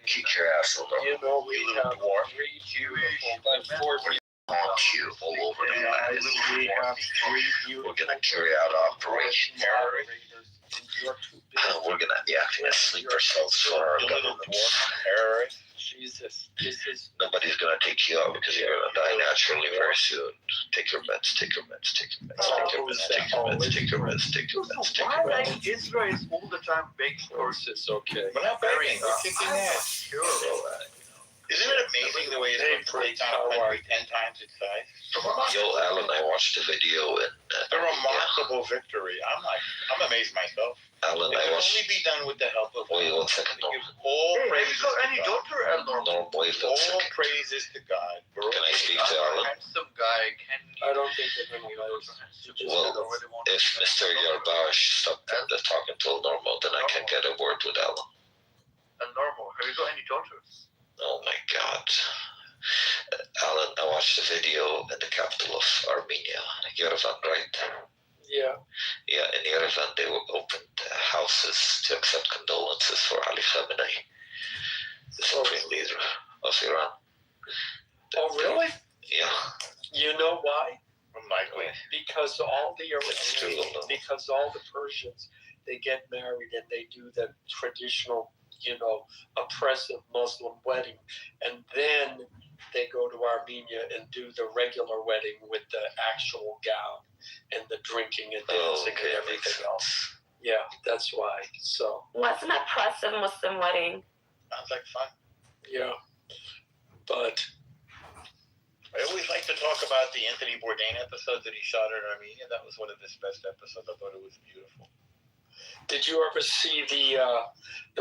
Kick your ass over. You know, we You have little dwarf. 3 beautiful, but 4 Haunt you all over the planet. we have 3 beautiful. We're gonna carry out Operation Terror. We're gonna be acting as sleeper cells for our government. Jesus, this is. Nobody's gonna take you out because you're gonna die naturally very soon. Take your meds, take your meds, take your meds, take your meds, take your meds, take your meds, take your meds, take your Why meds. like Israel is all the time begging for It's okay. We're not begging, we're kicking ass. sure of that. Isn't it amazing the way it's going to take down a country 10 times its size? Yo, Alan, I watched the video and A remarkable victory. I'm amazed myself. Alan, It I can watched. only be done with the help of Wait, God. 1 second. It gives all Hey, have praises you got to any God. daughter, Elnor? No, wait, 1 All second. praises to God. Can I speak to Alan? Handsome guy, can you? I don't think they're going to let us. Well, if Mr. Yarbash stopped talking to normal, then I can get a word with Alan. Normal. Have you got any daughters? Oh my God. Alan, I watched the video in the capital of Armenia, Yerevan, right? Yeah. Yeah, in Yerevan, they opened houses to accept condolences for Ali Khamenei, the supreme leader of Iran. Oh, really? Yeah. You know why? Unlikely. Because all the It's true, though. because all the Persians, they get married and they do the traditional, oppressive Muslim wedding, and then they go to Armenia and do the regular wedding with the actual gown and the drinking and dancing and everything else. Yeah, that's why. So What's an oppressive Muslim wedding? Sounds like fun. yeah, but I always like to talk about the Anthony Bourdain episode that he shot in Armenia. That was one of his best episodes. I thought it was beautiful. did you ever see the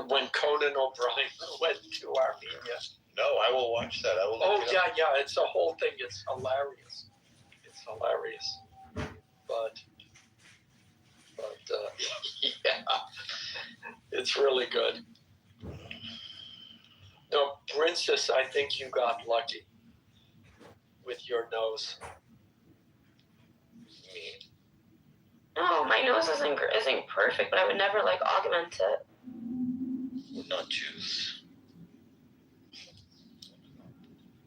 when Conan O'Brien went to Armenia? No, I will watch that. I will look Oh it up. yeah, it's a whole thing. It's hilarious. It's hilarious, but yeah, it's really good. No, Princess, I think you got lucky with your nose. Oh, my nose isn't perfect, but I would never augment it. We're not Jews.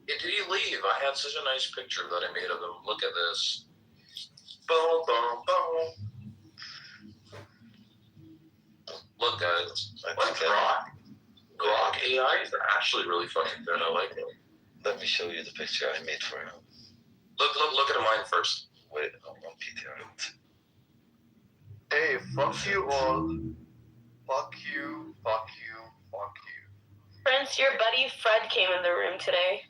Yeah, did he leave? I had such a nice picture that I made of him. Look at this. Boom, boom, boom. Look, guys. What's Grok? Grok AI is actually really fucking good. I like it. Let me show you the picture I made for him. Look at mine first. Wait, I'm on PTR. Hey, fuck you all. Fuck you, fuck you, fuck you. Prince, your buddy Fred came in the room today.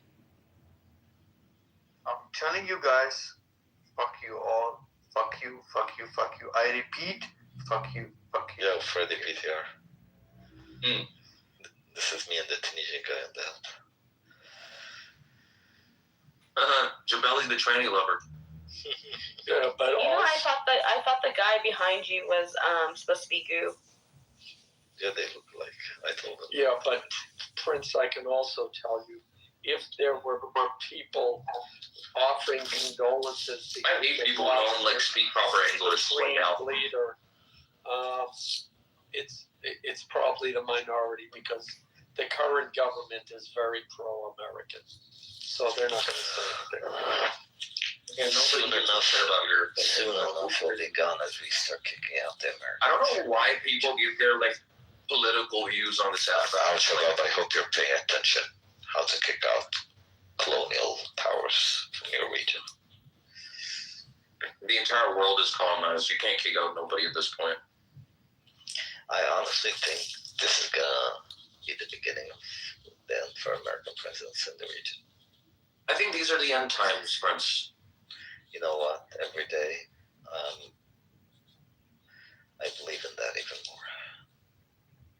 I'm telling you guys, fuck you all. Fuck you, fuck you, fuck you. I repeat, fuck you, fuck you. Yeah, Freddy PTR. This is me and the Tunisian guy in that. Jabeli the tranny lover. Yeah, but I thought the guy behind you was supposed to be Goo. Yeah, they look like. I told them. yeah, but Prince, I can also tell you, if there were people offering condolences, I need people who don't speak proper English right now. leader, it's probably the minority because the current government is very pro-American, so they're not going to say anything. Yeah, nobody gives a shit about your Soon enough, will be gone as we start kicking out the Americans. I don't know why people give their political views on this app. Al-Shabaab, I hope you're paying attention. How to kick out colonial powers from your region. The entire world is colonized. You can't kick out nobody at this point. I honestly think this is gonna be the beginning of the end for American presence in the region. I think these are the end times, Prince. You know what? Every day, I believe in that even more.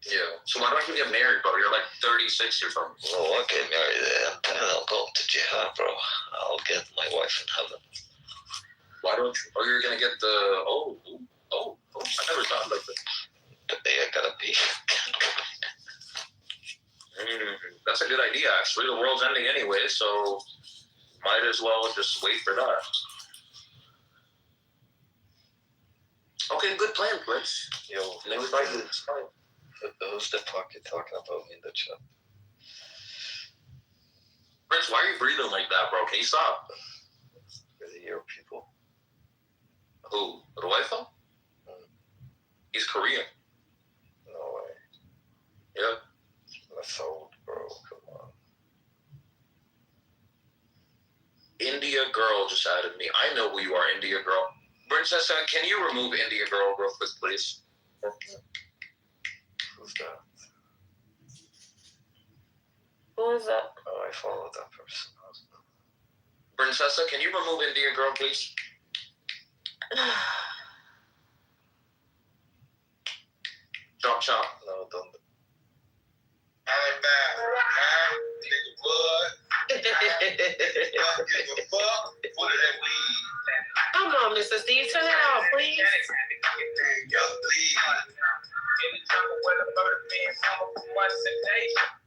Yeah. So why don't you get married, bro? You're 36 or something. Well, I'll get married and then I'll go to jihad, bro. I'll get my wife in heaven. Why don't you? Oh, you're gonna get the I never thought like that. The day I gotta be. That's a good idea, actually. The world's ending anyway, so might as well just wait for that. Okay, good plan, Prince. Yo, Next time, it's fine. who's the fuck you talking about in the chat? Prince, why are you breathing like that, bro? Can you stop? The Euro people. Who? Rodolfo? He's Korean. No way. Yeah. That's old, bro. Come on. India Girl just added me. I know who you are, India Girl. Princess, can you remove India Girl real quick, please? Who's that? Who is that? Oh, I followed that person. Princessa, can you remove India Girl, please? Chop chop. No, don't. I'm back. Nigga, bud. Don't give a fuck. What did that mean? Come on, Mr. Steve, turn it off, please.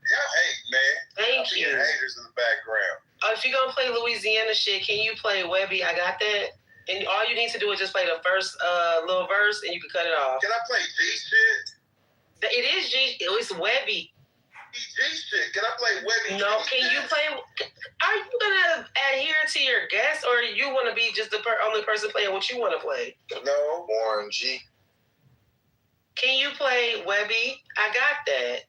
Y'all hate, man. Thank you. Haters in the background. If you're gonna play Louisiana shit, can you play Webby? I got that. And all you need to do is just play the first little verse, and you can cut it off. Can I play G shit? It is G. It's Webby. G shit. Can I play Webby? No, G can shit? you play? Are you gonna adhere to your guests, or you want to be just the only person playing what you want to play? No. Warren G. Can you play Webby? I got that.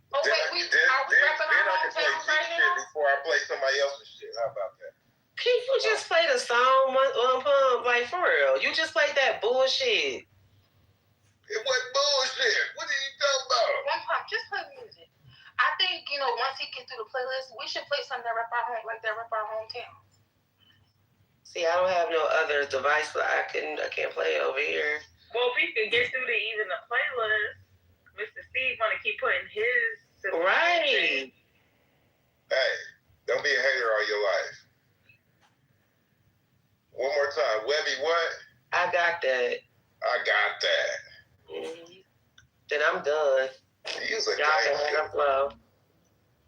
Oh, Then wait, I we then are we I rapping can our play hometowns G right shit now? before I play somebody else's shit. How about that? Can you just play the song one pump? Like, for real. You just played that bullshit. It wasn't bullshit. What are you talking about? One pump, just play music. I think, once he gets through the playlist, we should play something that rap our home, like that rap our hometown. See, I don't have no other device, but I can't play it over here. Well, if he can get through to even the playlist, Mr. Steve want to keep putting his. Right. Hey, don't be a hater all your life. One more time. Webby what? I got that. I got that. Mm-hmm. Then I'm done. He is a Y'all can hang gangster. up low.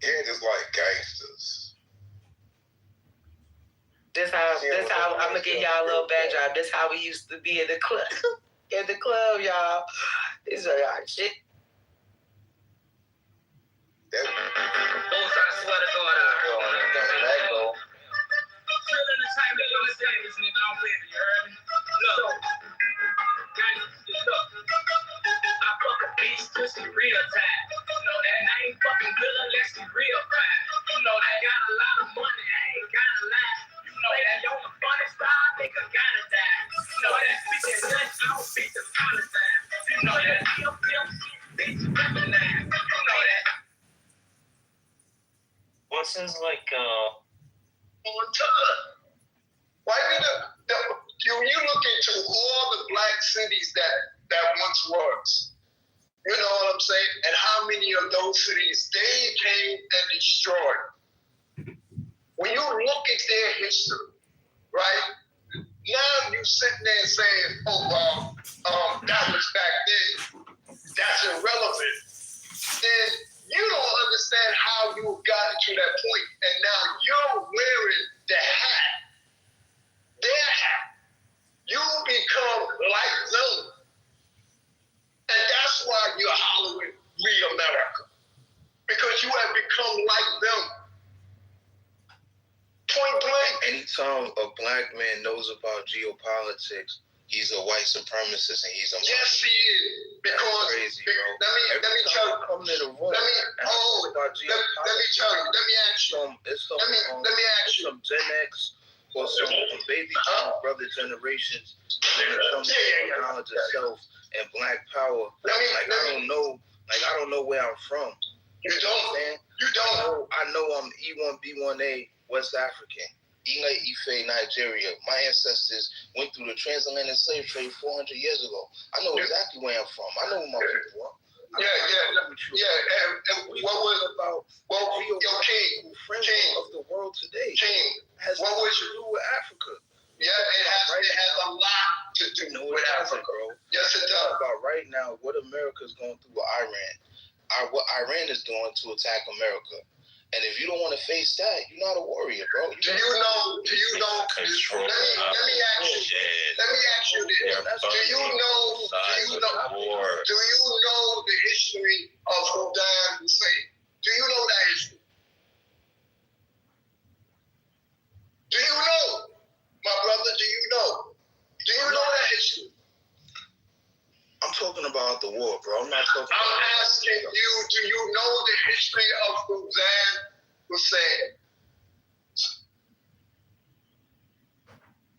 Yeah, just like gangsters. This how I'm gonna give y'all a little backdrop. This how we used to be in the club. In the club, y'all. This is y'all shit. That, Both sides swear to God out. Feeling the time that you're saying, nigga, I'm with you, heard me? Look, gangsters, look. I fuck a bitch pussy real time. That I ain't fucking good unless she real fine. I got a lot of money, I ain't gotta lie. That on the funny style, nigga gotta die. That bitch is nuts, I don't beat the collar time. That bitch recognize. That. What's his like on time. Why you look into all the black cities that once was, you know what I'm saying, and how many of those cities they came and destroyed. When you look at their history, right? Now you sitting there saying, "Oh, that was back then. That's irrelevant." Then you don't understand how you got to that point, and now you're wearing the hat, their hat. You become like them, and that's why you're hollering "We America," because you have become like them. Point blank. Anytime a black man knows about geopolitics, he's a white supremacist and he's a Yes, he is. Because that's crazy, bro. Let me tell you. Come to the room. Let me tell you. Let me ask you. Let me ask you. Some Gen X or some baby brother generations when it comes to knowledge of self and black power. I don't know where I'm from. You don't. You don't. I know I'm E1B1A West African. Ile Ife, Nigeria. My ancestors went through the transatlantic slave trade 400 years ago. I know exactly where I'm from. I know who my people are. And what was about? Well, King of the world today. King has what nothing was to do with Africa. Yeah, it has a lot to do with Africa, bro. Yes, it does. About right now, what America's going through with Iran. What Iran is doing to attack America. And if you don't want to face that, you're not a warrior, bro. Do you know? Let me ask you. Let me ask you this. Do you know the history of Saddam Hussein? Do you know that history? I'm asking you, do you know the history of Saddam Hussein?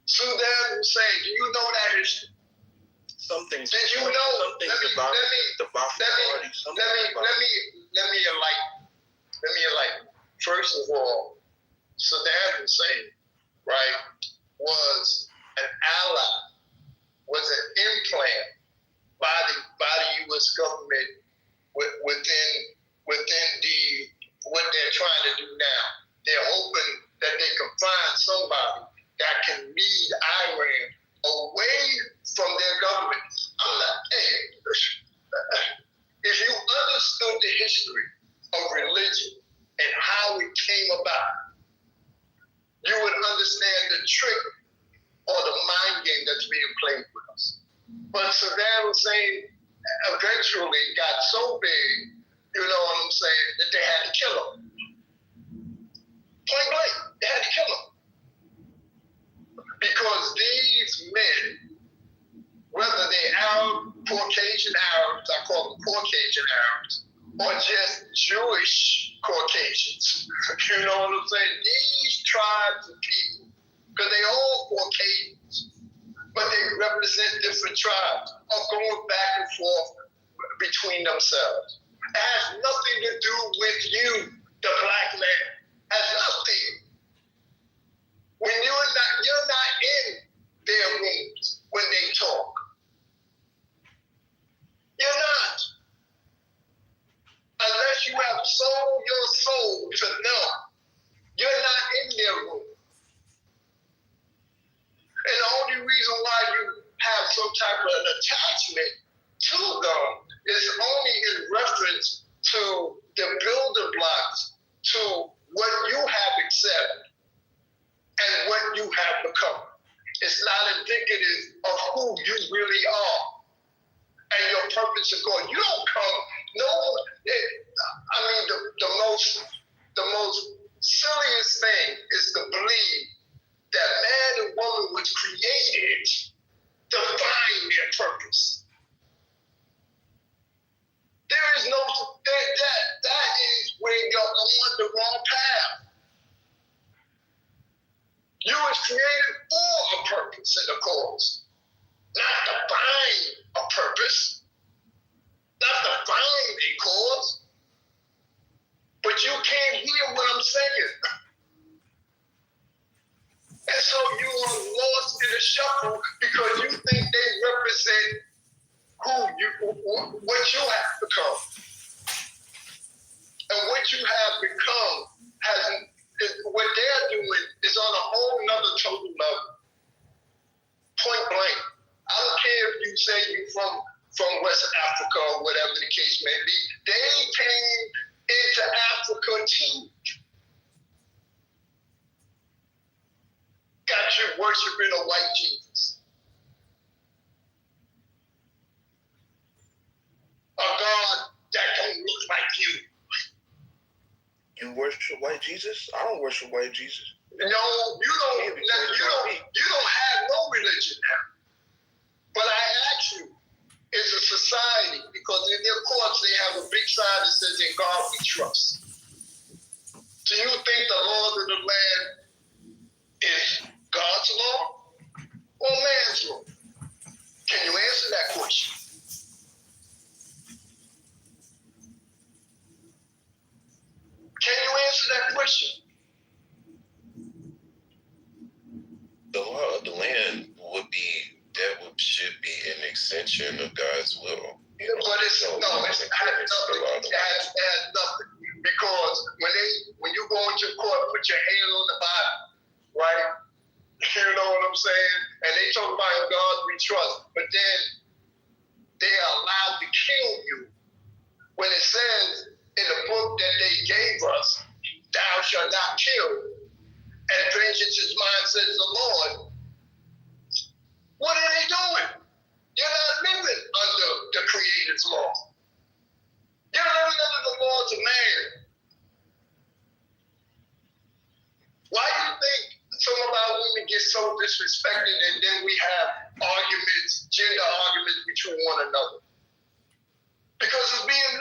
Saddam Hussein, do you know that history? Some things. Did you know? Some things about the Ba'ath Party. Let me enlighten. First of all, Saddam Hussein, right, was an ally, was an implant by the U.S. government within what they're trying to do now. They're hoping that they can find somebody that can lead Iran away from their government. If you understood the history of religion and how it came about, you would understand the trick or the mind game that's being played with us. But Saddam Hussein eventually got so big, you know what I'm saying, that they had to kill him. Point blank, they had to kill him. Because these men, whether they're Arab, Caucasian Arabs, I call them Caucasian Arabs, or just Jewish Caucasians, you know what I'm saying? These tribes of people, because they all Caucasians, but they represent different tribes, are going back and forth between themselves. It has nothing to do with you, the black man. It has nothing. When you're not in their rooms when they talk. You're not. Unless you have sold your soul to them, you're not in their room. And the only reason why you have some type of an attachment to them is only in reference to the building blocks to what you have accepted and what you have become. It's not indicative of who you really are and your purpose of God. You don't come, the most silliest thing is to believe that man and woman was created to find their purpose. There is no, that is when you're on the wrong path. You was created for a purpose and a cause, not to find a purpose, not to find a cause. But you can't hear what I'm saying. And so you are lost in the shuffle because you think they represent what you have become. And what you have become what they're doing is on a whole nother total level. Point blank. I don't care if you say you're from West Africa or whatever the case may be. They came into Africa too. Got you worshiping a white Jesus. A God that don't look like you. You worship white Jesus? I don't worship white Jesus. No, you don't have no religion now. But I ask you, it's a society, because in their courts they have a big sign that says, "In God we trust." Do you think the laws of the land is God's law or man's law? Can you answer that question? Can you answer that question? The law of the land should be an extension of God's will. But it has nothing. Because when you go into court, put your hand on the Bible, right? You know what I'm saying? And they talk about God we trust, but then they are allowed to kill you when it says in the book that they gave us, "Thou shalt not kill, and vengeance is mine," says the Lord. What are they doing? You're not living under the Creator's law. You're living under the laws of man. Why do you think some of our women get so disrespected and then we have arguments, gender arguments between one another? Because it's being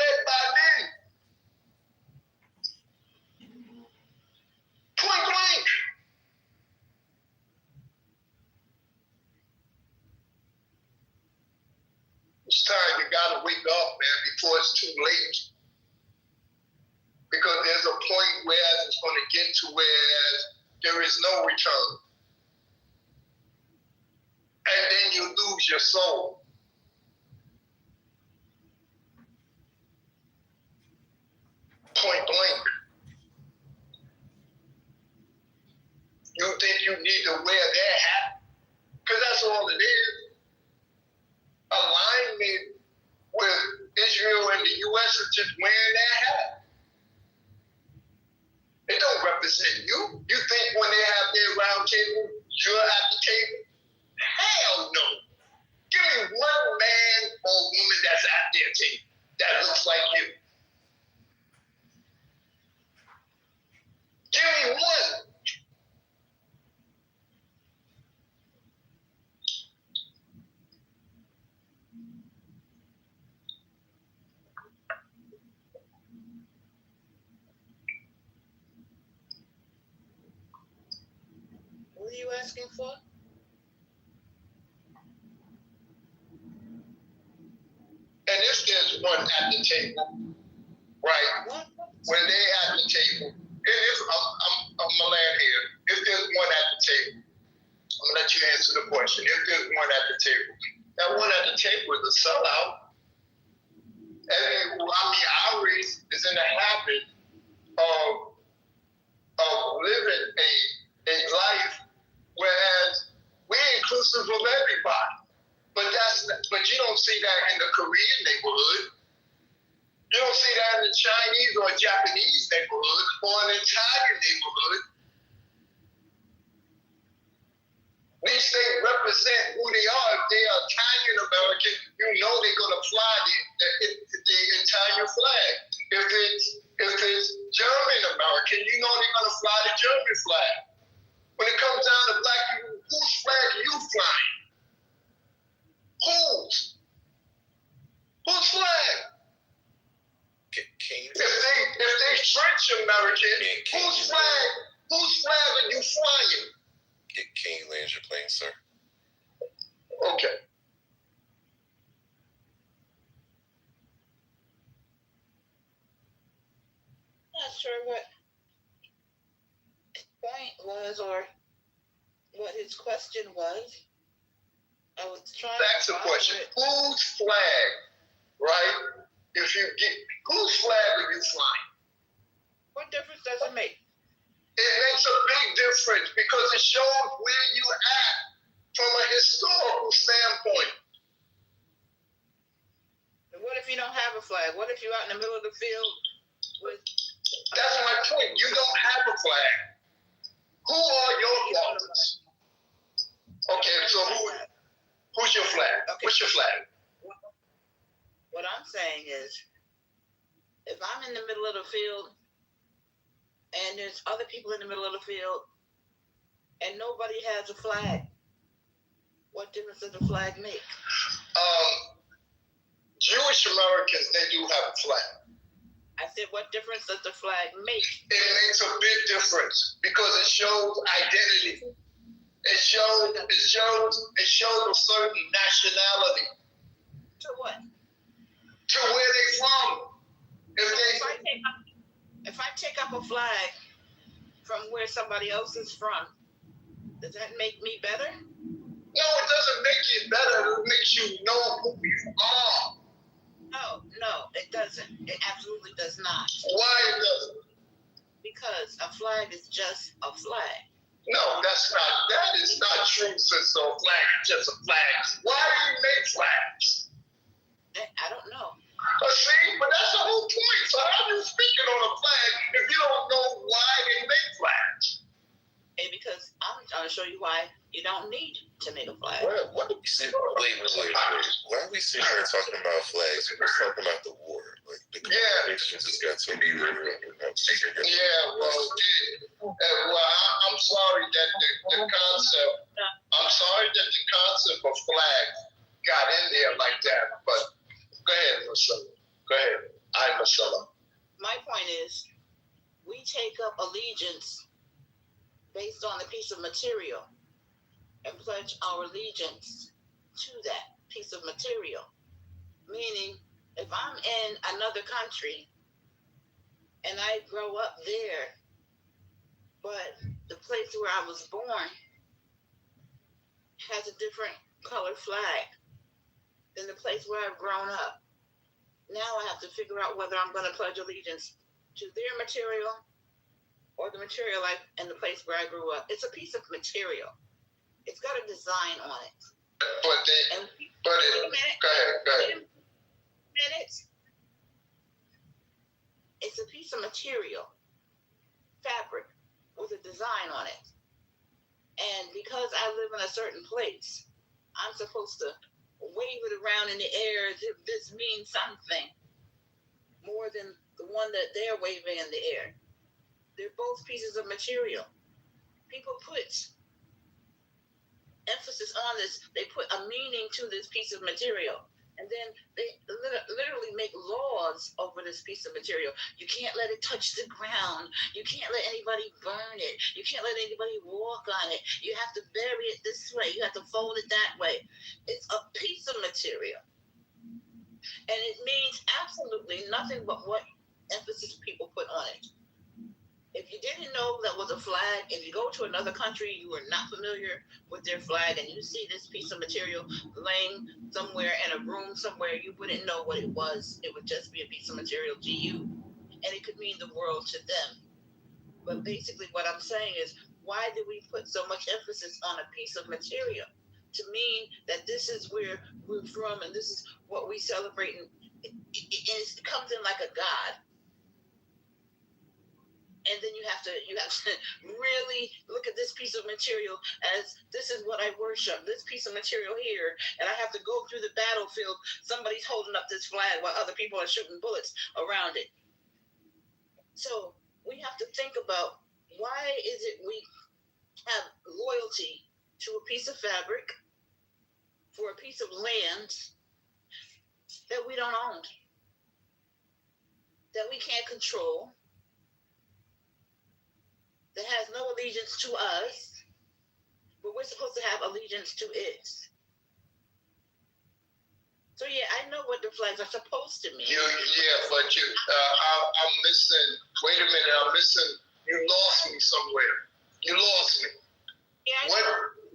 too late. Because there's a point where it's going to get to where there is no return. And then you lose your soul. Point blank. You think you need to wear their hat? Because that's all it is. Alignment with Israel and the U.S. is just wearing their hat. It don't represent you. You think when they have their round table, you're at the table? Hell no. Give me one man or woman that's at their table that looks like you. Give me one. What are you asking for? And if there's one at the table, right? When they at the table, and if I'm gonna land here. If there's one at the table, I'm gonna let you answer the question. If there's one at the table, that one at the table is a sellout. And our race is in the habit of living a life, whereas we're inclusive of everybody. But you don't see that in the Korean neighborhood. You don't see that in the Chinese or Japanese neighborhood or an Italian neighborhood. At least they represent who they are. If they are Italian American, you know they're gonna fly the Italian flag. If it's German American, you know they're gonna fly the German flag. When it comes down to black people, whose flag are you flying? Whose flag? If they French American, whose flag are you flying? Can you land your plane, sir? Okay. Not sure what his point was or what his question was. I was trying That's the question. Whose flag, right? If you get, whose flag are you flying? What difference does it make? It makes a big difference because it shows where you at from a historical standpoint. And what if you don't have a flag? What if you're out in the middle of the field with... That's my point. You don't have a flag. Who are your fathers? Okay, so who's your flag? Okay. What's your flag? What I'm saying is, if I'm in the middle of the field and there's other people in the middle of the field and nobody has a flag, what difference does the flag make? Jewish Americans, they do have a flag. I said, what difference does the flag make? It makes a big difference because it shows identity. It shows a certain nationality. To what? To where they from. If I take up a flag from where somebody else is from, does that make me better? No, it doesn't make you better. It makes you know who you are. No, it doesn't. It absolutely does not. Why it doesn't? Because a flag is just a flag. No, that is not true, sister. A flag is just a flag. Why do you make flags? I don't know. See, but that's the whole point. So how are you speaking on a flag if you don't know why they make flags? And because I'm trying to show you why you don't need to make a flag. Why are we sitting? Wait. Why are we sitting here talking about flags? We're talking about the war. Like the conversation just got so weird. I'm sorry that the concept. I'm sorry that the concept of flags got in there like that. But go ahead, Marcella. Go ahead. I'm Marcella. My point is, we take up allegiance based on a piece of material and pledge our allegiance to that piece of material. Meaning, If I'm in another country and I grow up there, but the place where I was born has a different color flag than the place where I've grown up. Now I have to figure out whether I'm going to pledge allegiance to their material or the material in the place where I grew up. It's a piece of material. It's got a design on it. Go ahead. It's a piece of material, fabric, with a design on it. And because I live in a certain place, I'm supposed to wave it around in the air as if this means something more than the one that they're waving in the air. They're both pieces of material. People put emphasis on this. They put a meaning to this piece of material. And then they literally make laws over this piece of material. You can't let it touch the ground. You can't let anybody burn it. You can't let anybody walk on it. You have to bury it this way. You have to fold it that way. It's a piece of material. And it means absolutely nothing but what emphasis people put on it. If you didn't know that was a flag, if you go to another country, you are not familiar with their flag, and you see this piece of material laying somewhere in a room somewhere, you wouldn't know what it was. It would just be a piece of material to you, and it could mean the world to them. But basically what I'm saying is, why do we put so much emphasis on a piece of material? To mean that this is where we're from and this is what we celebrate, and it comes in like a god. And then you have to really look at this piece of material as this is what I worship, this piece of material here, and I have to go through the battlefield. Somebody's holding up this flag while other people are shooting bullets around it. So we have to think about, why is it we have loyalty to a piece of fabric for a piece of land that we don't own, that we can't control, that has no allegiance to us, but we're supposed to have allegiance to it. So yeah, I know what the flags are supposed to mean. But I'm missing. Wait a minute, I'm missing. You lost me somewhere. You lost me. Yeah.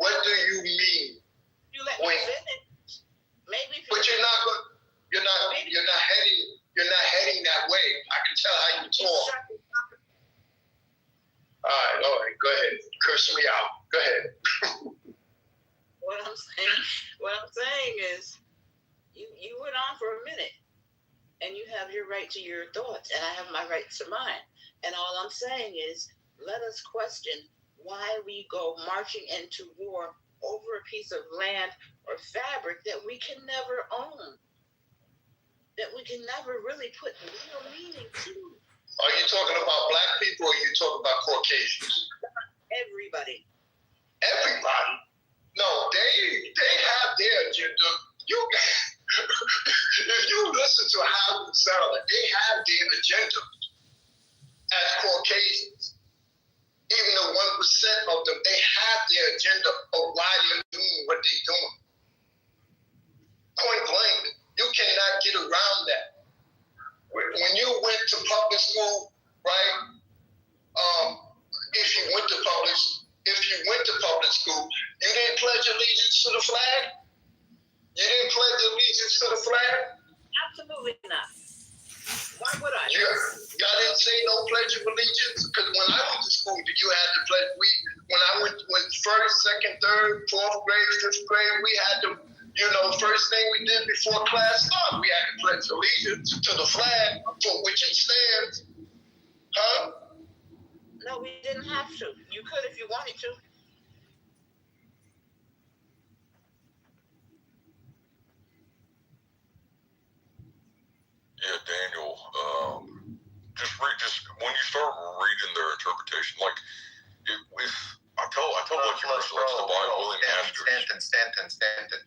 What do you mean? You let me finish. Maybe. But you're not heading that way. I can tell how you talk. All right, go ahead. Curse me out. Go ahead. What I'm saying is, you went on for a minute, and you have your right to your thoughts, and I have my right to mine. And all I'm saying is, let us question why we go marching into war over a piece of land or fabric that we can never own, that we can never really put real meaning to. Are you talking about black people, or are you talking about Caucasians? Everybody. Everybody? No, they have their agenda. If you listen to how they sound, they have their agenda as Caucasians. Even the 1% of them, they have their agenda of why they're doing what they're doing. Point blank, you cannot get around that. When you went to public school, right? If you went to public school, you didn't pledge allegiance to the flag? You didn't pledge allegiance to the flag? Absolutely not. Why would I? Y'all didn't say no pledge of allegiance? Because when I went to school, you had to pledge. When I went first, second, third, fourth grade, fifth grade, we had to. First thing we did before class started, we had to pledge allegiance to the flag for which it stands. Huh? No, we didn't have to. You could if you wanted to. Yeah, Daniel. Just when you start reading their interpretation, like if I tell like you research the Bible and ask Stanton.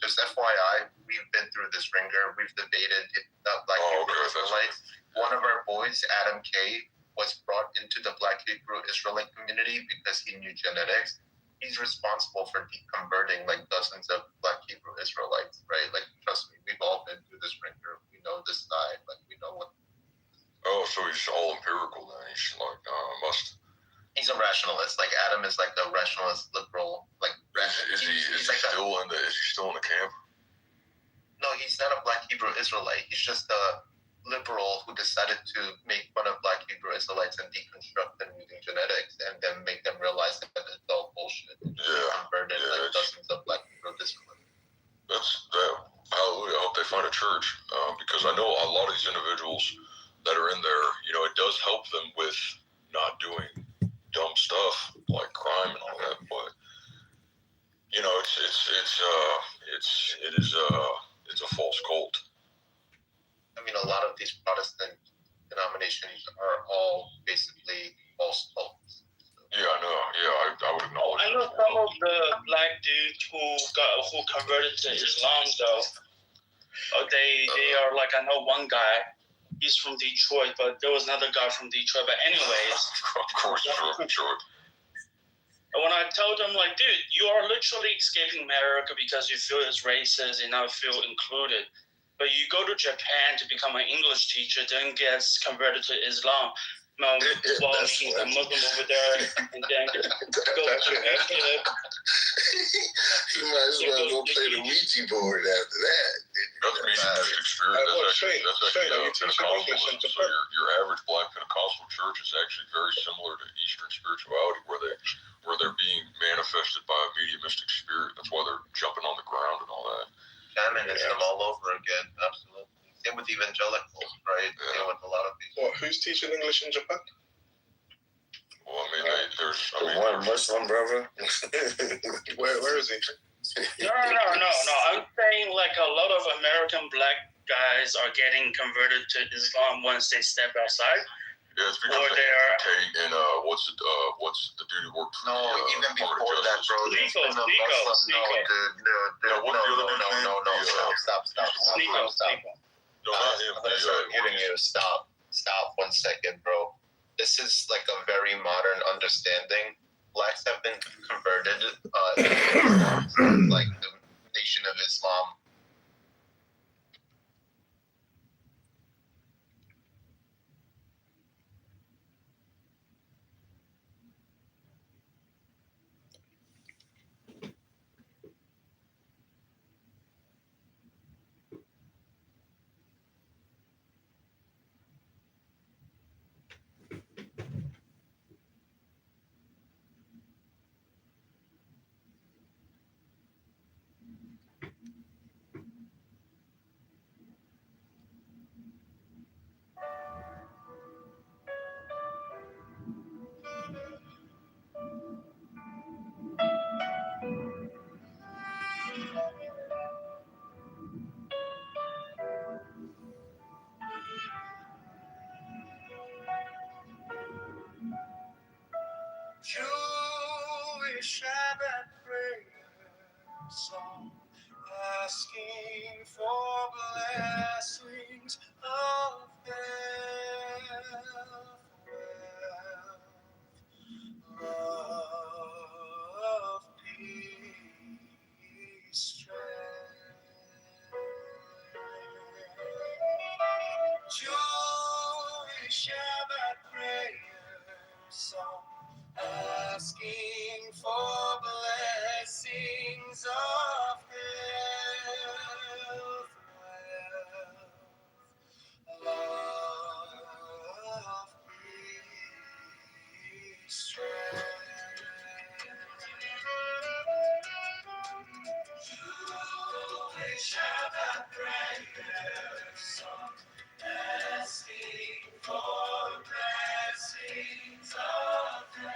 Just FYI, we've been through this ringer. We've debated Black Hebrew Israelites. One of our boys, Adam K, was brought into the Black Hebrew Israelite community because he knew genetics. He's responsible for deconverting like dozens of Black Hebrew Israelites, right? Like, trust me, we've all been through this ringer. We we know this side, like we know what. Oh, so he's all empirical then. He's like must. He's a rationalist. Like Adam is like a rationalist liberal. Like is he still in the camp? No, he's not a Black Hebrew Israelite. He's just a liberal who decided to make fun of Black Hebrew Israelites and deconstruct them using genetics, and then make them realize that it's all bullshit. Converted like dozens of Black Hebrew Israelites. That's that. Hallelujah. I hope they find a church because I know a lot of these individuals that are in there. You know, it does help them with not doing dumb stuff like crime and all that, but you know, it's a false cult. I mean, a lot of these Protestant denominations are all basically false cults. Yeah, I know. Yeah, I would acknowledge. I know some of the black dudes who converted to Islam though. They are like, I know one guy. He's from Detroit, but there was another guy from Detroit. But anyways, of course, from Detroit. And when I told him, like, dude, you are literally escaping America because you feel it's racist and not feel included. But you go to Japan to become an English teacher, then gets converted to Islam. While meeting a Muslim over there, and then go to Egypt. You might as well go play the Ouija board after that. That's mediumistic spirit. That's Pentecostalism. So your average Black Pentecostal church is actually very similar to Eastern spirituality, where they're being manifested by a mediumistic spirit. That's why they're jumping on the ground and all that. Shamanism all over again, absolutely. Same with evangelicals, right? Yeah. Same with a lot of these. Well, who's teaching English in Japan? Well, I mean, there's one Muslim brother. where is he? No. I'm saying like a lot of American black guys are getting converted to Islam once they step outside. Yeah, it's because they are. And what's the dude who worked for even before that, bro. Nico. Stop. No, not him. I'm gonna start giving you stop 1 second, bro. This is like a very modern understanding. Blacks have been converted like the Nation of Islam. Jewish Sabbath prayer song, asking for blessings of health, love, peace, strength. Jewish Sabbath prayer song, asking for blessings of health, love, peace, strength. Jewish Sabbath prayer song, asking for blessings of health,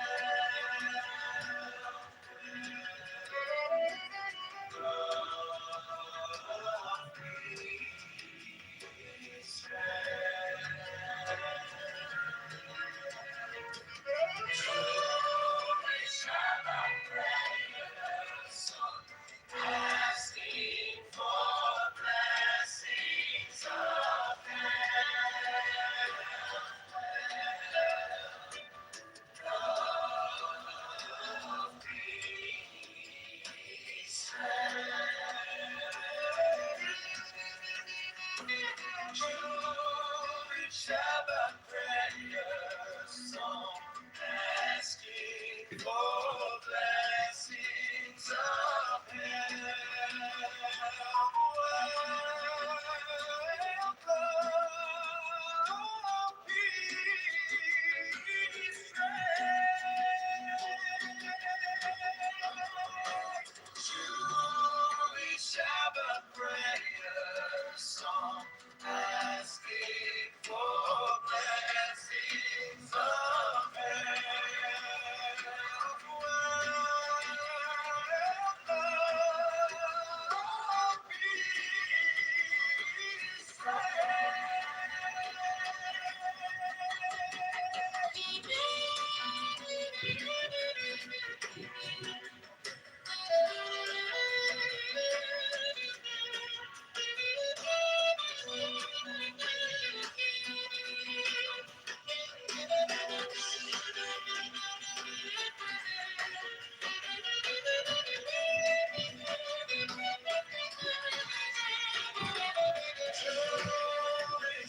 for blessings of Jewish Shabbat prayer song, asking for blessings of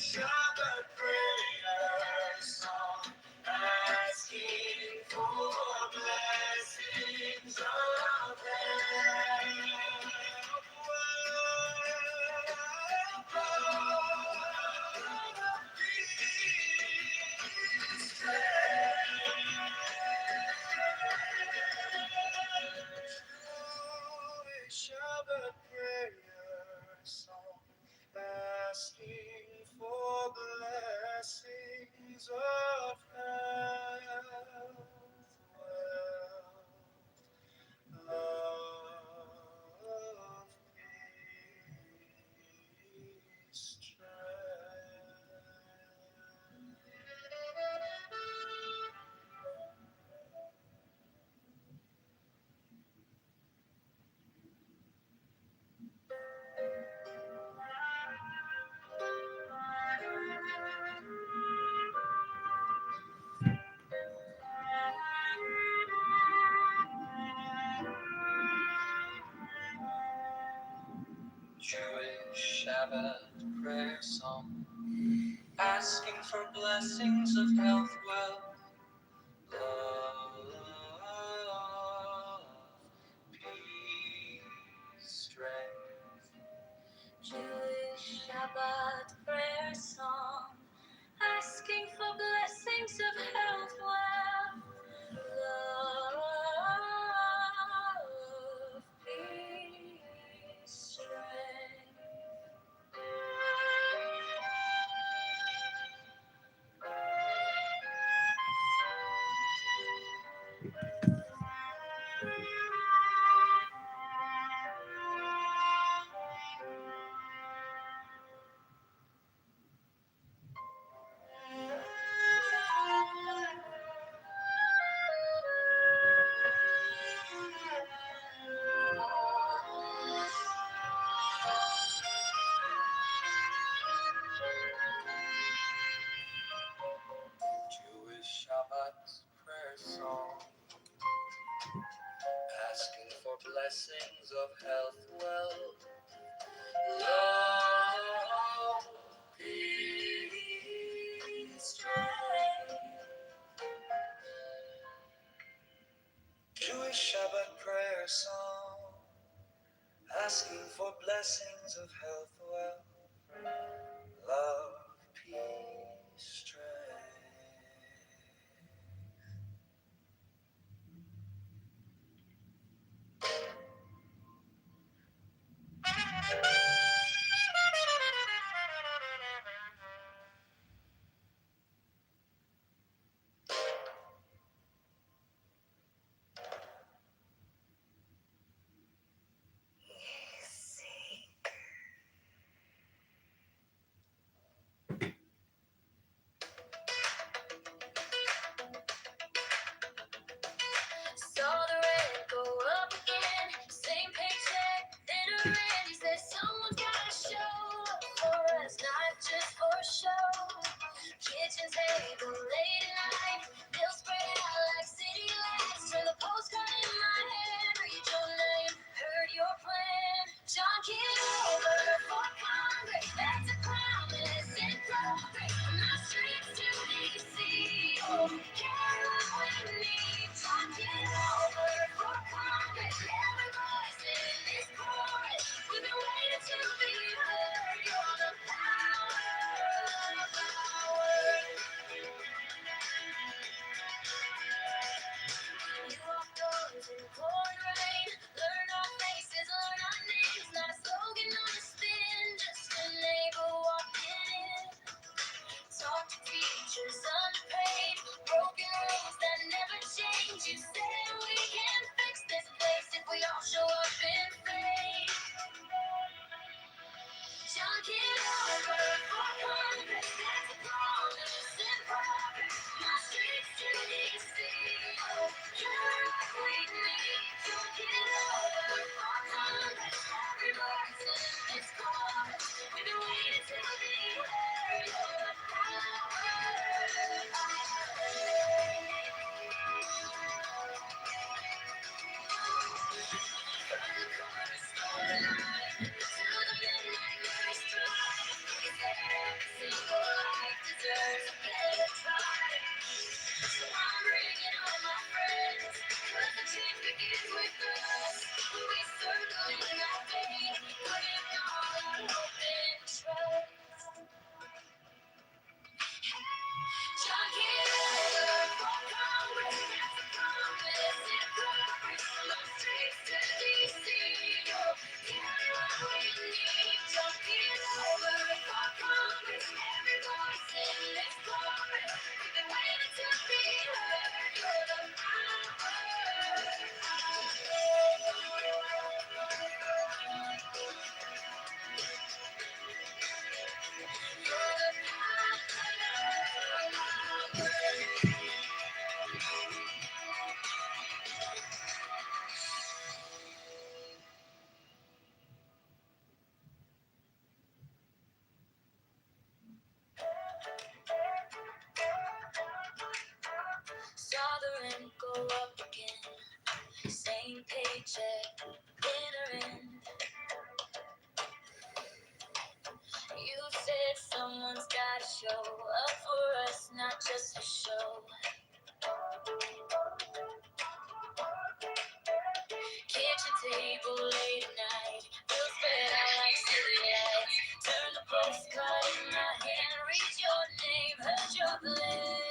Shabbat prayer song, asking for blessings of Shabbat prayer song, asking for blessings of health, wealth, love, peace, Jewish Shabbat prayer song, asking for blessings of health, wealth, love, peace, strength. Jewish Shabbat prayer song, asking for blessings of health, wealth, love, peace, strength. Jewish Shabbat prayer song, asking for blessings of health, wealth, love, peace, strength. Jewish Shabbat prayer song, asking for blessings of health, wealth, love, peace, strength. Saw the rent go up again, same paycheck, then a rent. He said someone's gotta show up for us, not just for show. Kitchen table late at night, bills spread out like city lights. Turn the postcard in my hand, read your name, heard your plan. John Kitover for Congress, back to promise and progress. From the streets to DC, oh, care what we need. John Kitover. up again. Same paycheck, dinner in. You said someone's gotta show up for us, not just a show. Kitchen table late at night, bills spread out like city lights. Turn the postcard in my hand, read your name, heard your blame.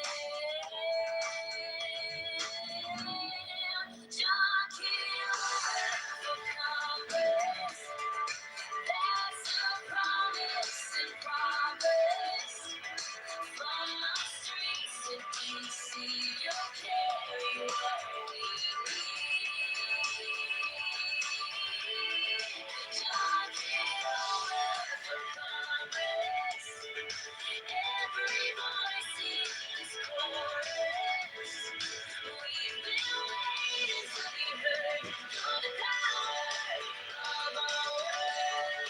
John Kitover for Congress. That's a promise in progress. From the streets to DC, you'll carry what we need. John Kitover for Congress. Every voice in this chorus. We've been waiting to be heard. You're the power of our word.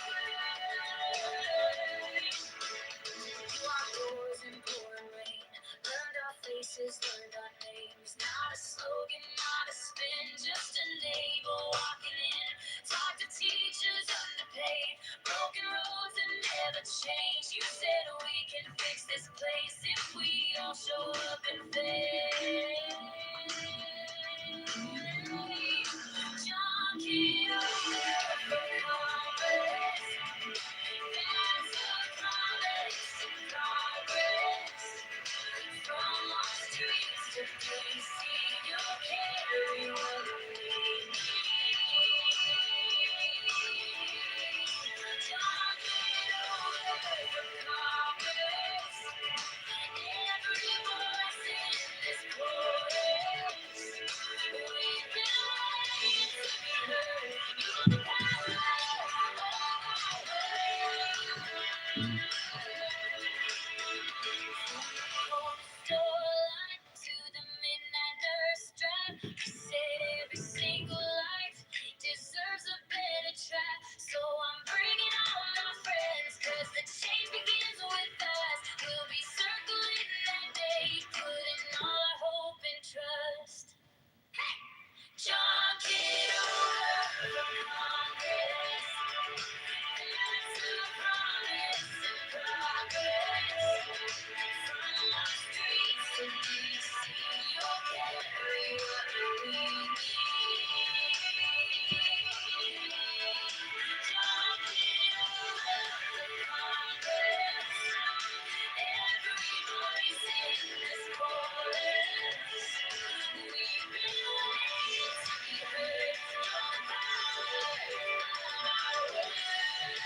You are yours in pouring rain. Learned our faces, learned our names. Not a slogan, not a spin, just a label walking in. Talk to teachers underpaid. Broken roads that never change. You said we can fix this place if we all show up and faith. John Kitover for Congress. That's a promise in progress. From our streets to DC, you'll carry what we need. John Kitover for Congress. Every voice in this chorus. We've been waiting to be heard. You're the power of our Storyline to the midnight nurse strap. You said every single life deserves a better try. So I'm bringing all my friends, 'cause the change begins with us. We'll be circling that day, putting all our hope and trust. John Kitover for Congress. That's a promise in progress. From our streets to DC, you'll carry what we need. John Kitover for Congress. Every voice in this chorus. We've been waiting to be heard. You're the power of our word.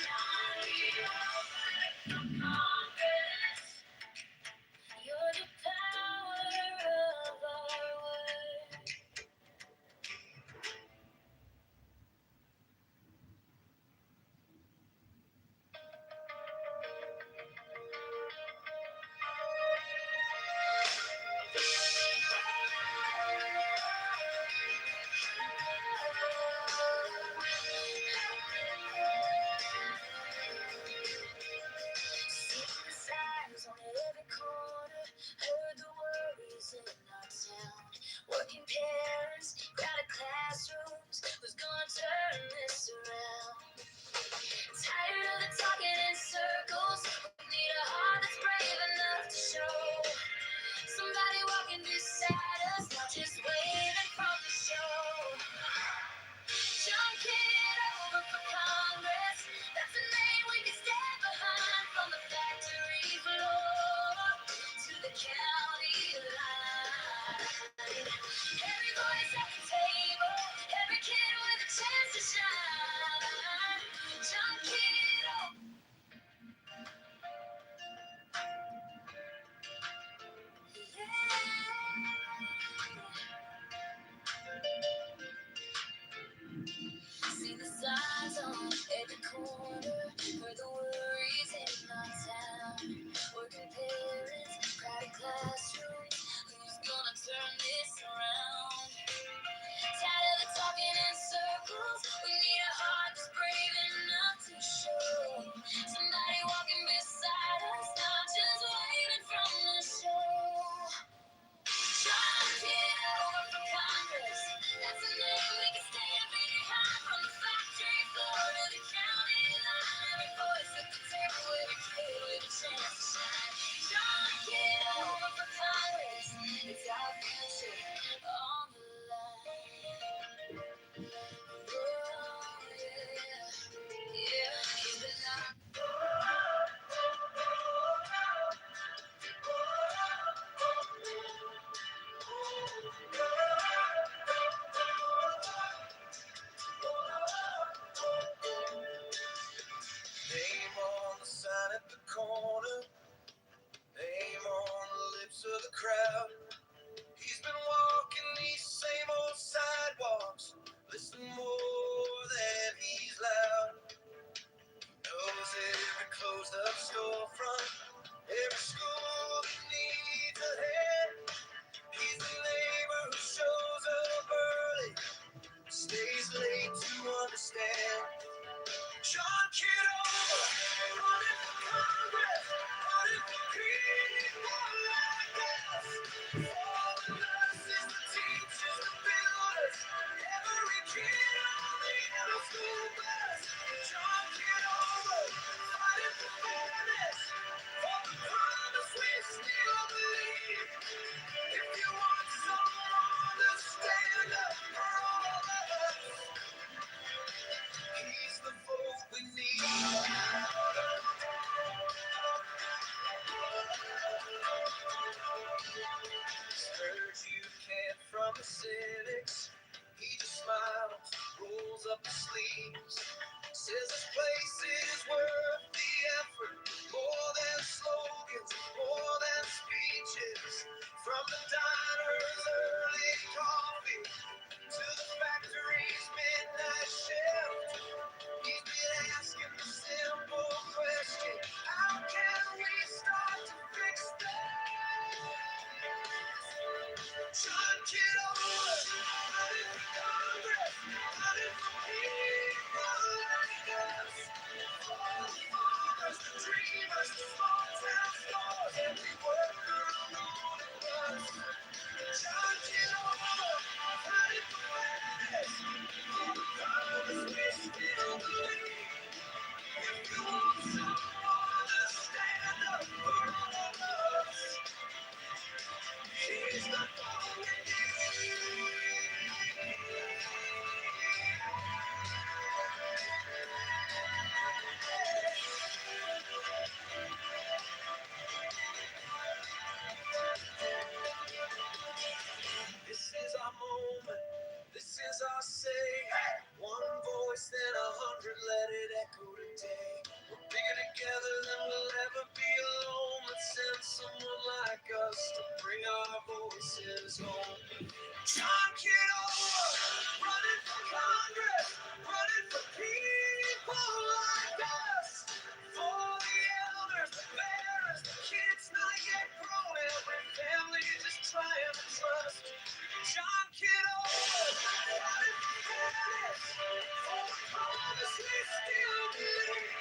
John Kitover for Congress. of the crowd. He's been walking these same old sidewalks, listening more than he's loud. Knows every closed up storefront, every school that needs a hand. He's the neighbor who shows up early, stays late to understand. John Kitover, running for Congress, running for people like us. All the nurses, the teachers, the builders, every kid on the yellow school bus. John Kitover, fighting for fairness, for the promise we still believe. If you want someone to stand up for all of us, he's the vote we need. Stirs youth camp from the civics. He just smiles, rolls up his sleeves, says this place is worth the effort. More than slogans, more than speeches. From the diner's early coffee to the factory's midnight shift, he's been asking the simple question: how can we start to fix this? John Kitover, running for Congress, running for people like us. For the farmers, the dreamers, the small town stores, every worker on the morning bus. John Kitover, fighting for fairness, for the promise we still believe. If you want someone to stand up for all of us, he's the one we need. This is our moment, this is our say. One voice, then 100, let it echo today. We're bigger together than we'll ever be alone. Let's send someone like us to bring our voices home. John Kitover, running for Congress, running for people like us. For the elders, the parents, the kids not yet grown, every family just trying to trust. John Kitover, running for fairness, for the promise we still believe.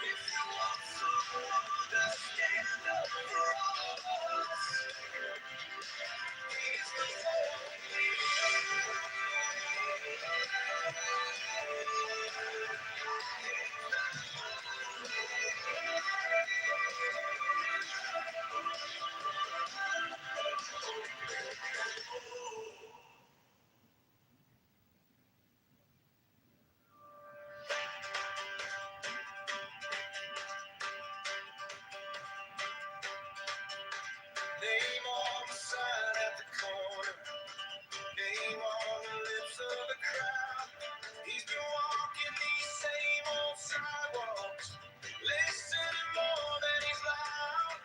If you want someone to stand up for all of us, he's the one we name on the sign at the corner, name on the lips of the crowd. He's been walking these same old sidewalks, listening more than he's loud.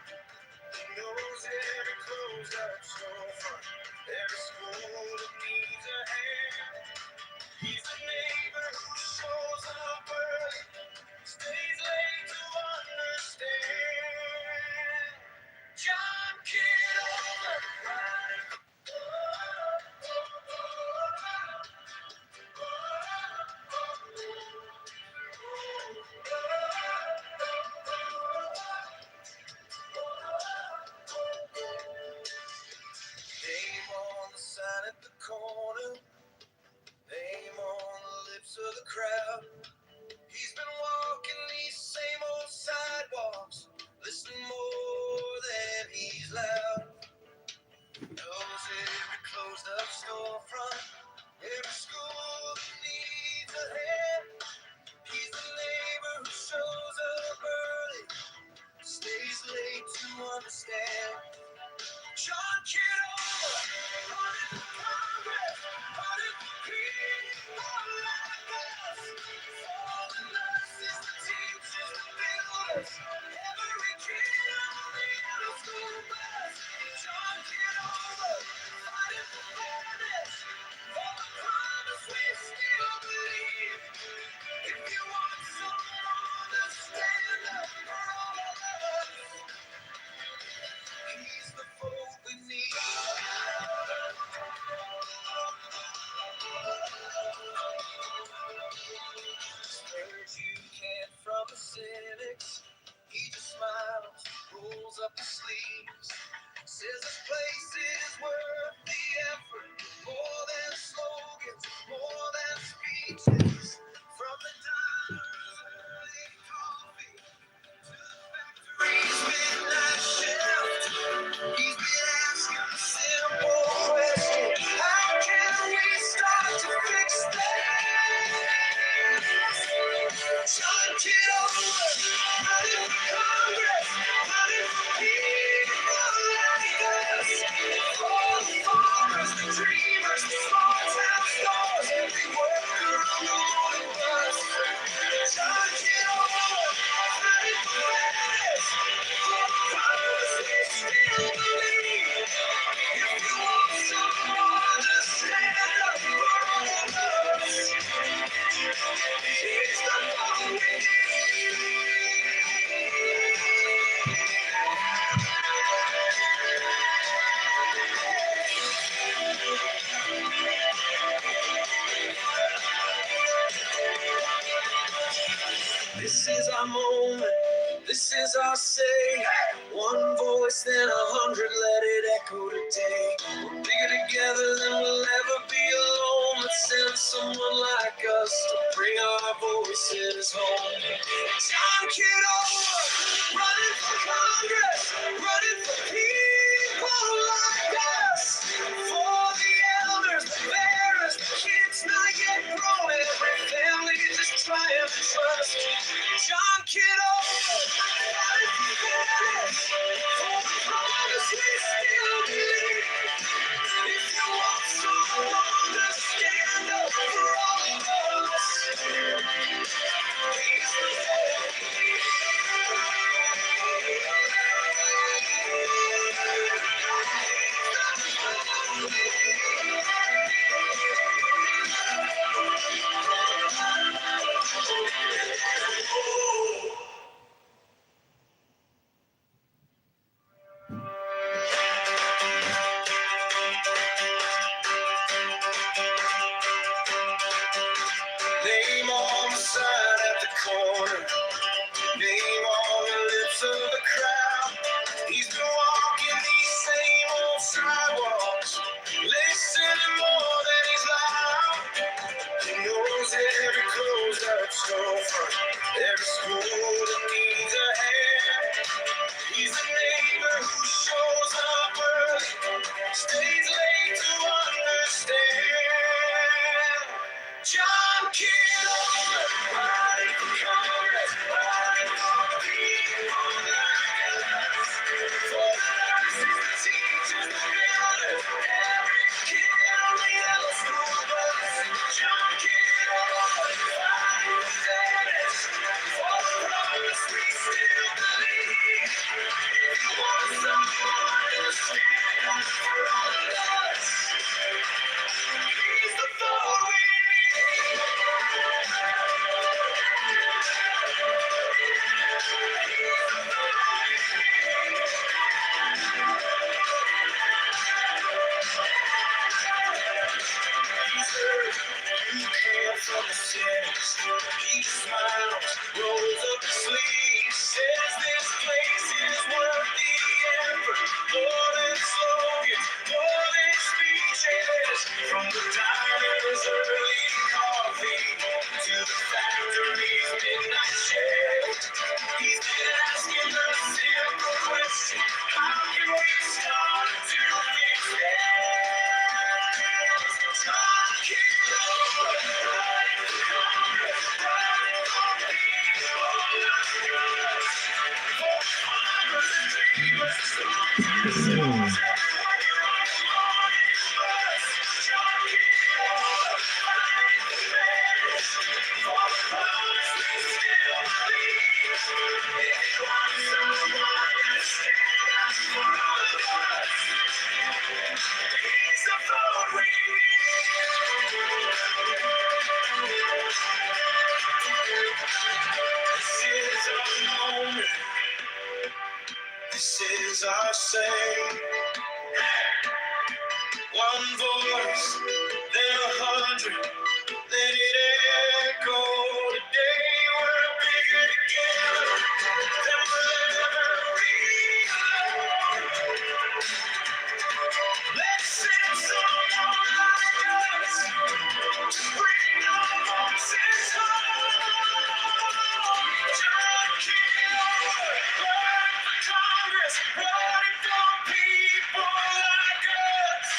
He knows every closed up storefront, every school that needs a hand. He's a neighbor who shows up early, stays late to understand. John Kitover, running. Name on the sign at the corner, name on the lips of the crowd. He's been walking these same old sidewalks, listening more than he's loud. Knows every closed up storefront, every school that needs a hand. He's the neighbor who shows up early, stays late to understand. John Kitover, running for Congress, running for people like us. For the nurses, the teachers, the builders, every kid on the yellow school bus. up his sleeves. Says this place is worth the effort. More than slogans, more than speeches. From the diners early coffee to the factory's midnight shift. He's been asking the simple question: how can we start to fix things? John Kitover, running for Congress, running for people like us. For the farmers, the dreamers, the small town stores, every worker on the morning bus. John Kitover, running for fairness, for the promise we still believe. If you want someone to stand up for all of us, he's the one we need. This is our moment, this is our say. One voice, then 100, let it echo today. We're bigger together than we'll ever be alone. Let's send someone like us to bring our voices home. John Kitover, running for Congress, running for people like us. For the elders, the bearers, the kids not yet grown, every family just trying to trust. John Kitover, running for fairness, for the promise we still believe. If you want someone to stand up for all of us, he's the one we need. Name on the sign at the corner, name on the lips of the crowd. He's been walking these same old sidewalks, listening more than he's loud. He knows every closed up storefront, every school that needs a hand. He's a neighbor who shows up early, stays late to understand. John Kitover, running for Congress, running for people like us. For the nurses, the teachers, the builders, every kid on the yellow school bus. John Kitover, fighting for fairness, for the promise we still believe. If you want someone to stand up for all of us, he's the vote we need. You care for the sinners. He smiles, rolls up his sleeves, says this place is worth the effort. More than slogans, more than speeches. From the diners early coffee to the factory's midnight shift. He's been asking the simple question: how can we start to fix this? John Kitover, running for Congress, running for people like us. For farmers and dreamers, the stores, everywhere on the morning bus. John Kitover, fighting for fairness, for the promise we still believe. If you want someone to stand up for all of us, he's the vote we need. This is our moment. This is our say. One voice, then 100. Let it echo today. We're bigger together than we'll ever realize. Congress running for people like us.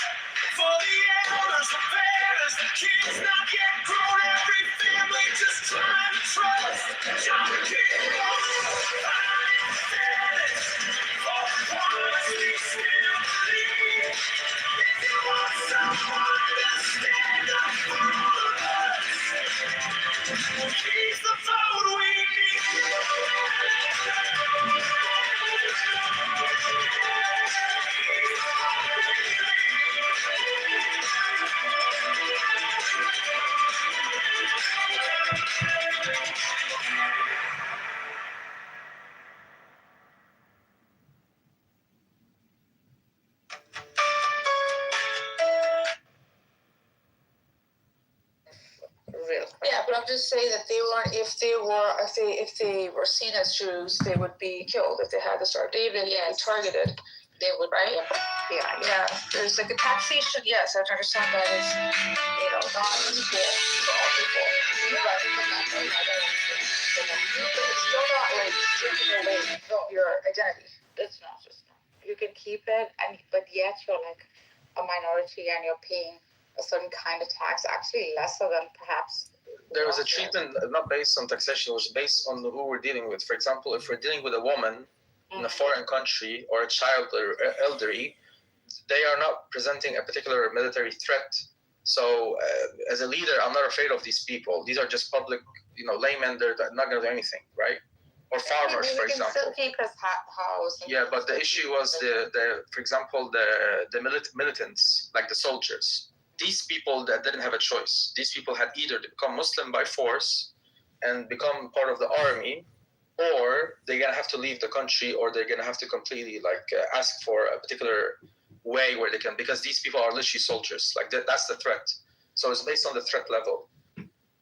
For the elders, the parents, the kids not yet grown, every family just trying to trust. John Kitover, fighting fairness. For once we still believe. If you want someone to stand up for us, he's the vote we need. Yeah, but I'm just saying that if they were seen as Jews, they would be killed. If they had the Star of David, they'd be targeted. They would, right? Yeah. There's like a taxation. Yes, I understand that it's not equal for all people. But it's still not like taking away your identity. It's not just you can keep it, but yet you're like a minority and you're paying a certain kind of tax, actually lesser than perhaps. There was a treatment not based on taxation, it was based on who we're dealing with. For example, if we're dealing with a woman in a foreign country or a child or elderly, they are not presenting a particular military threat. So as a leader, I'm not afraid of these people. These are just public, laymen. They're not going to do anything, right? Or farmers, for example. Still keep his house. Yeah, but the issue was for example, the militants, like the soldiers. These people that didn't have a choice. These people had either to become Muslim by force and become part of the army, or they're gonna have to leave the country, or they're gonna have to completely ask for a particular way where they can, because these people are literally soldiers. That's the threat. So it's based on the threat level.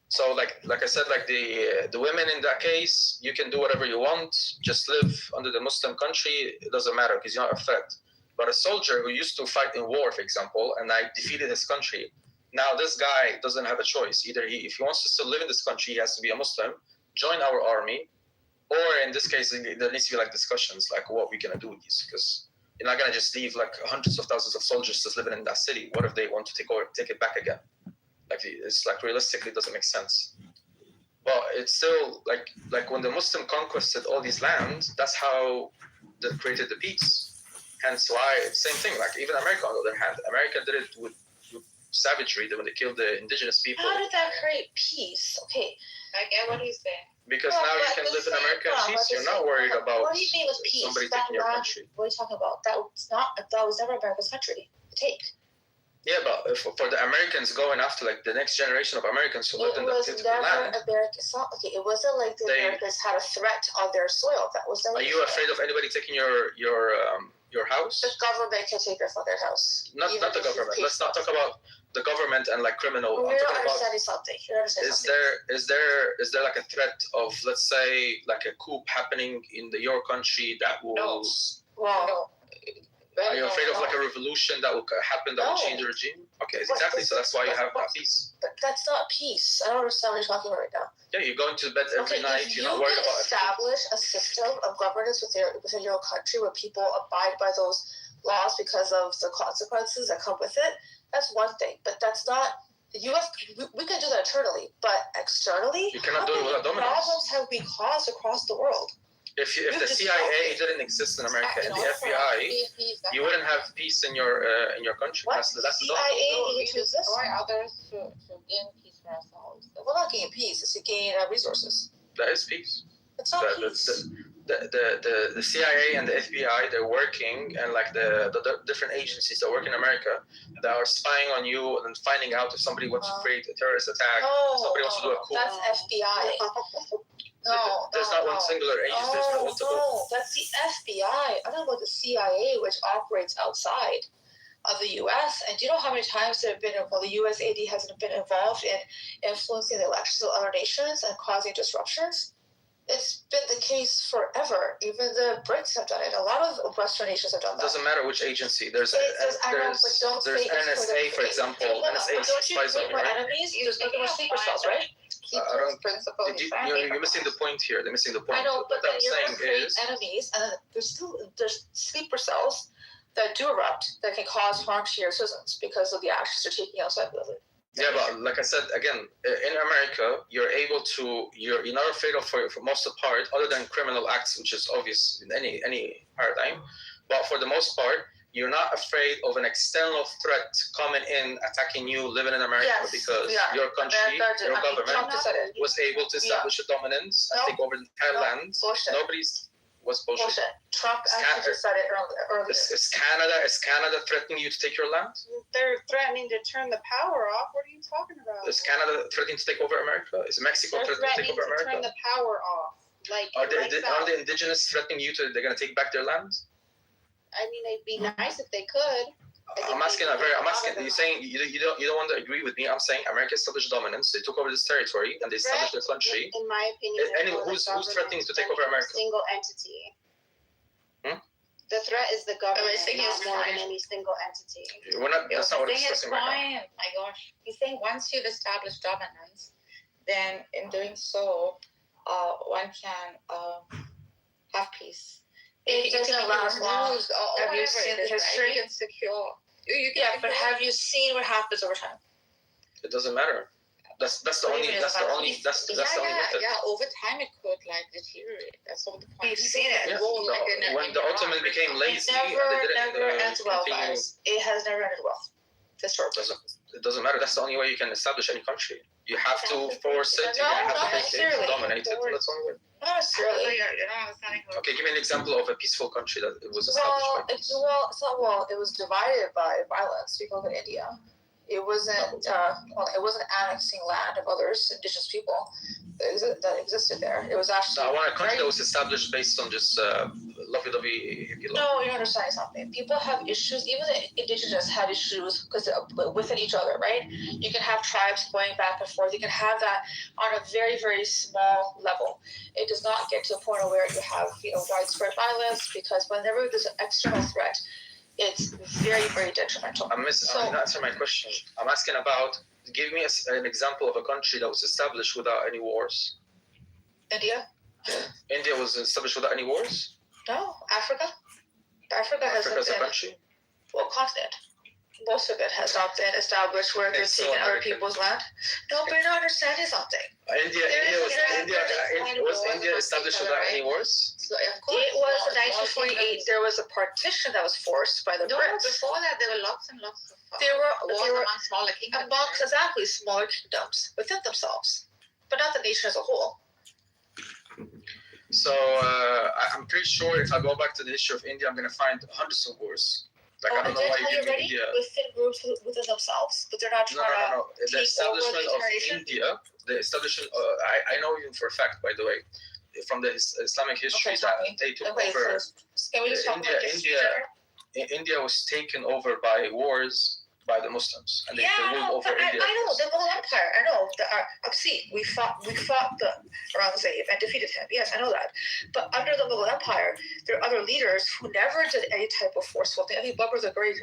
So like I said, the women in that case, you can do whatever you want, just live under the Muslim country. It doesn't matter because you're not a threat. But a soldier who used to fight in war, for example, and I defeated his country, now this guy doesn't have a choice. Either if he wants to still live in this country, he has to be a Muslim, join our army, or in this case, there needs to be discussions what we're going to do with these, because you're not going to just leave hundreds of thousands of soldiers just living in that city. What if they want to take it back again? It's realistically it doesn't make sense. But it's still like when the Muslim conquered all these lands, that's how they created the peace. Hence why, same thing, even America on the other hand. America did it with savagery when they killed the indigenous people. How did that create peace? Okay, I get what he's saying. Because now you can live in America in peace. You're not worried about what do you mean with peace? Somebody taking your country. What are you talking about? That was never America's country to take. Yeah, but for the Americans going after the next generation of Americans who lived in the land. It wasn't like the Americans had a threat on their soil. That was never. Are you afraid of anybody taking your house? The government can take it from their house. Not the government. Let's not talk about the government and criminal. You're not understanding something. Is there a threat of, let's say, a coup happening in your country that will? No. Well, no. Are you afraid of a revolution that will happen that will change the regime? Okay, exactly. So that's why you have that peace. But that's not peace. I don't understand what you're talking about right now. Yeah, you're going to bed every night. You're not worried about it. Establish a system of governance within your country where people abide by those laws because of the consequences that come with it. That's one thing, but that's not. The U.S. We can do that internally, but externally, you cannot do it without dominance. Problems have been caused across the world. If the CIA didn't exist in America and the FBI, you wouldn't have peace in your country. What? That's the CIA needs to destroy others to gain peace for ourselves. We're not gaining peace; it's to gain resources. That is peace. It's not peace. The CIA and the FBI, they're working, and the different agencies that work in America that are spying on you and finding out if somebody wants to create a terrorist attack, somebody wants to do a coup. That's FBI. No, there's not one singular agency. There's multiple. No, that's the FBI. I don't know about the CIA, which operates outside of the U.S. And do you know how many times the USAID has been involved in influencing the elections of other nations and causing disruptions? It's been the case forever. Even the Brits have done it. A lot of Western nations have done that. It doesn't matter which agency. There's NSA, for example. NSA spies on you, right? Enemies, there's nothing more secret cells, right? You're missing the point here. They're missing the point. I know, but what I'm saying is enemies, and there's sleeper cells that do erupt that can cause harm to your citizens because of the actions they're taking outside of it. Yeah, but like I said, again, in America, you're not afraid of for most of the part, other than criminal acts, which is obvious in any paradigm. But for the most part, you're not afraid of an external threat coming in, attacking you, living in America, because your country, your government was able to establish a dominance and take over the entire land. Bullshit. What's bullshit? Trump actually just said it earlier. Is Canada threatening you to take your land? They're threatening to turn the power off. What are you talking about? Is Canada threatening to take over America? Is Mexico threatening to take over America? Turn the power off. Are the indigenous threatening you to? They're going to take back their land? I mean, it'd be nice if they could. I'm asking. You're saying you don't want to agree with me. I'm saying America established dominance. They took over this territory and they established the country. In my opinion, who's threatening to take over America? Single entity. Hmm? The threat is the government, not more fine. than any single entity. That's not what we're discussing right now. My gosh, he's saying once you've established dominance, then in doing so, one can have peace. It doesn't last long. Have you seen the history? Insecure. But have you seen what happens over time? It doesn't matter. That's the only method. Yeah, over time it could deteriorate. That's all the point. We've seen it. Yeah. When the Ottoman became lazy, never ends well, guys. It has never ended well. It doesn't matter. That's the only way you can establish any country. You have to force it. You have to make it, dominate it. That's the only way. Not necessarily. Okay, give me an example of a peaceful country that it was established by peace. It was divided by violence. We look at India. It wasn't annexing land of others, indigenous people that existed there. It was actually. I want a country that was established based on just lovey-dovey hippie love. No, you're understanding something. People have issues. Even the indigenous had issues because within each other, right? You can have tribes going back and forth. You can have that on a very, very small level. It does not get to a point where you have widespread violence, because whenever there's an external threat, it's very, very detrimental. I'm not answering my question. I'm asking about, give me an example of a country that was established without any wars. India? India was established without any wars? No. Africa has a country? Well, continent. Most of it has not been established where they're taking other people's land. No, but you're not understanding something. Was India established without any wars? So, of course, it was in 1948. There was a partition that was forced by the Brits. Before that, there were lots and lots of there were among smaller kingdoms. Exactly, smaller kingdoms within themselves, but not the nation as a whole. So I'm pretty sure if I go back to the history of India, I'm going to find hundreds of wars. I don't know why you give me India. Within groups within themselves, but they're not trying to. The establishment of India, I know even for a fact, by the way, from the Islamic history that they took over. India was taken over by wars by the Muslims, and they ruled over India. I know the Mughal Empire. I know we fought the Aurangzeb and defeated him. Yes, I know that. But under the Mughal Empire, there are other leaders who never did any type of forceful thing. I think Akbar the Great,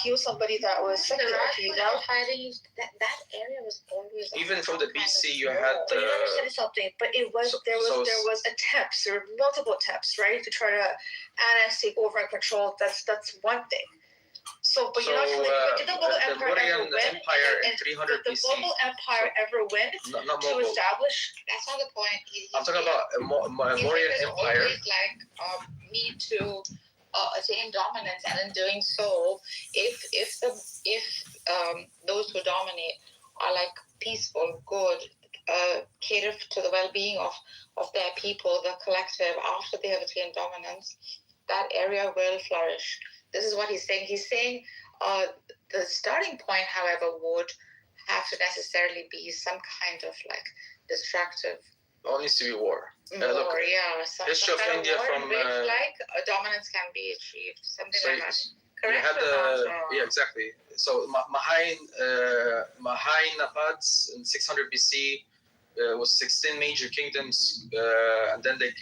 he was somebody that was secular. That area was always. Even from the BC, you had. But you understand something. But there was attempts. There were multiple attempts, right, to try to annex, take over, and control. That's one thing. So, but you're not did the Mughal Empire ever win? In 300 did the Mughal Empire ever win to establish? That's not the point. I'm talking about a Mauryan Empire. Always need to attain dominance, and in doing so, if those who dominate are peaceful, good, cater to the well-being of their people, the collective, after they have attained dominance, that area will flourish. This is what he's saying. He's saying the starting point, however, would have to necessarily be some kind of destructive. All needs to be war. History of India from dominance can be achieved. Something like that. Correct. Exactly. So Mahainapads in 600 BC was 16 major kingdoms, and then they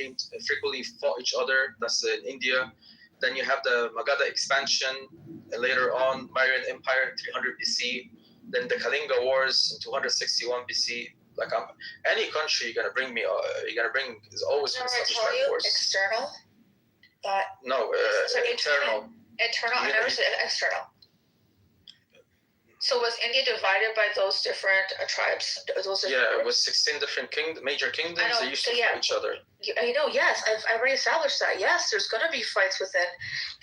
frequently fought each other. That's in India. Then you have the Magadha expansion, and later on Mauryan Empire in 300 BC. Then the Kalinga Wars in 261 BC. Any country you're gonna bring is always been established by wars. External. That internal. Internal. I never said external. So was India divided by those different tribes? Those different it was 16 different major kingdoms. They used to fight each other. Yes, I've already established that. Yes, there's going to be fights within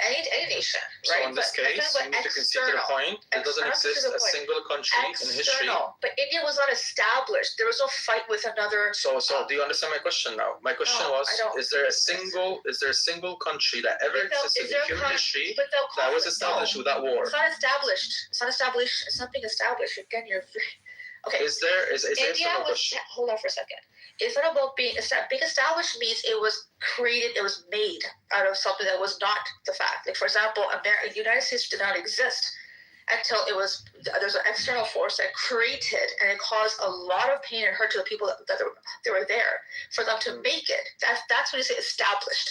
any nation, right? So in this case, you need to concede the point. There doesn't exist a single country in history. But India was not established. There was no fight with another. So do you understand my question now? My question was: is there a single country that ever existed in human history that was established without war? It's not established. It's not established. It's not being established. Again, you're okay. Is India was? Hold on for a second. It's not about being established means it was created, it was made out of something that was not the fact. Like, for example, the United States did not exist until there's an external force that created, and it caused a lot of pain and hurt to the people that were there for them to make it. That's when you say established.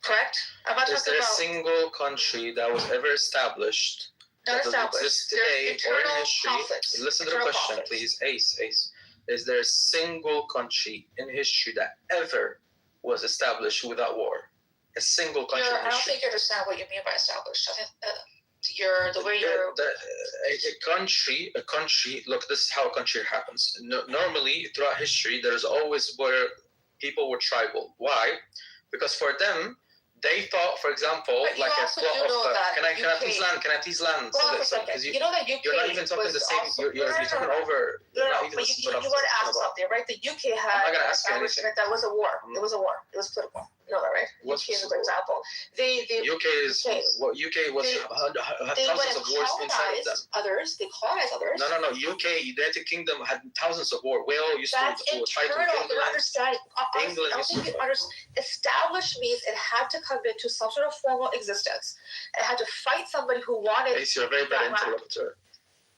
Correct? I'm not talking about... Is there a single country that was ever established? Not established. Exists today or in history? Conflicts. Listen to the question, please. Ace. Is there a single country in history that ever was established without war? A single country in history? I don't think you understand what you mean by established. I think a country. Look, this is how a country happens. Normally, throughout history, there's always where people were tribal. Why? Because for them, they thought, for example, like a plot of. Can I please land? Hold on for a second. You know that UK. You're not even talking the same. You're talking over. No, but you want to ask something, right? The UK had an establishment that was a war. It was a war. It was political. You know that, right? UK is a good example. UK was thousands of wars inside of them. They colonized others. No. UK, United Kingdom had thousands of wars. Wales used to fight with England. Established means it had to come into some sort of formal existence. It had to fight somebody who wanted. You're a very bad interlocutor.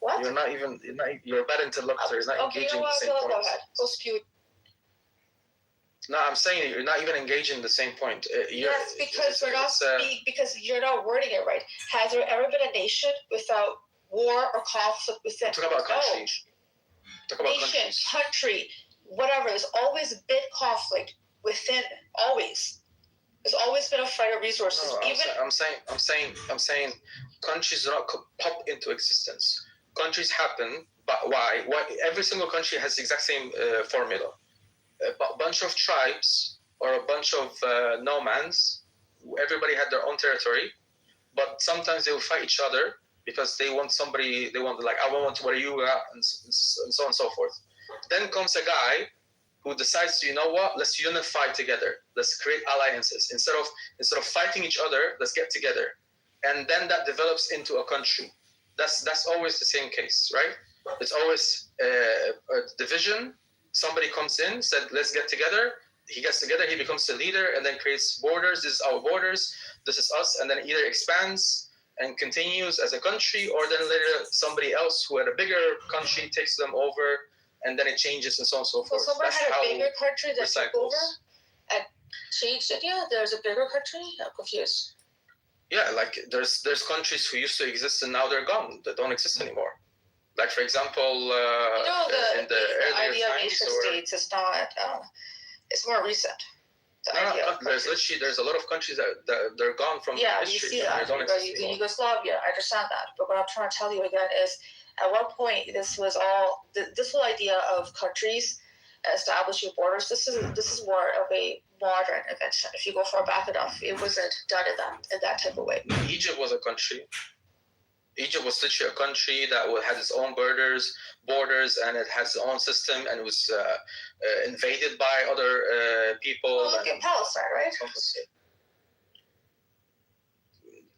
What? You're a bad interlocutor. You're not engaging the same point. Go ahead. Go spew. No, I'm saying you're not even engaging the same point. Yes, because because you're not wording it right. Has there ever been a nation without war or conflict within? Talk about countries. Country, whatever. There's always been conflict within. Always. There's always been a fight of resources. No, I'm saying countries do not pop into existence. Countries happen, but why? Every single country has the exact same formula. A bunch of tribes or a bunch of nomads, everybody had their own territory, but sometimes they will fight each other because I want where you are, and so on and so forth. Then comes a guy who decides, you know what, let's unify together. Let's create alliances. Instead of fighting each other, let's get together. And then that develops into a country. That's always the same case, right? It's always a division. Somebody comes in, said, let's get together. He gets together, he becomes the leader, and then creates borders. This is our borders. This is us. And then either expands and continues as a country, or then later somebody else who had a bigger country takes them over, and then it changes and so on and so forth. So someone had a bigger country that took over and changed it? Yeah, there's a bigger country? I'm confused. Yeah, like there's countries who used to exist and now they're gone. They don't exist anymore. Like, for example, the idea of nation states is not, it's more recent. There's a lot of countries that they're gone from history. Yeah, you see that. Yugoslavia, I understand that. But what I'm trying to tell you again is, at one point, this whole idea of countries establishing borders, this is more of a modern invention. If you go far back enough, it wasn't done in that type of way. Egypt was a country. Egypt was literally a country that had its own borders, and it has its own system, and it was invaded by other people. Well, look at Palestine, right?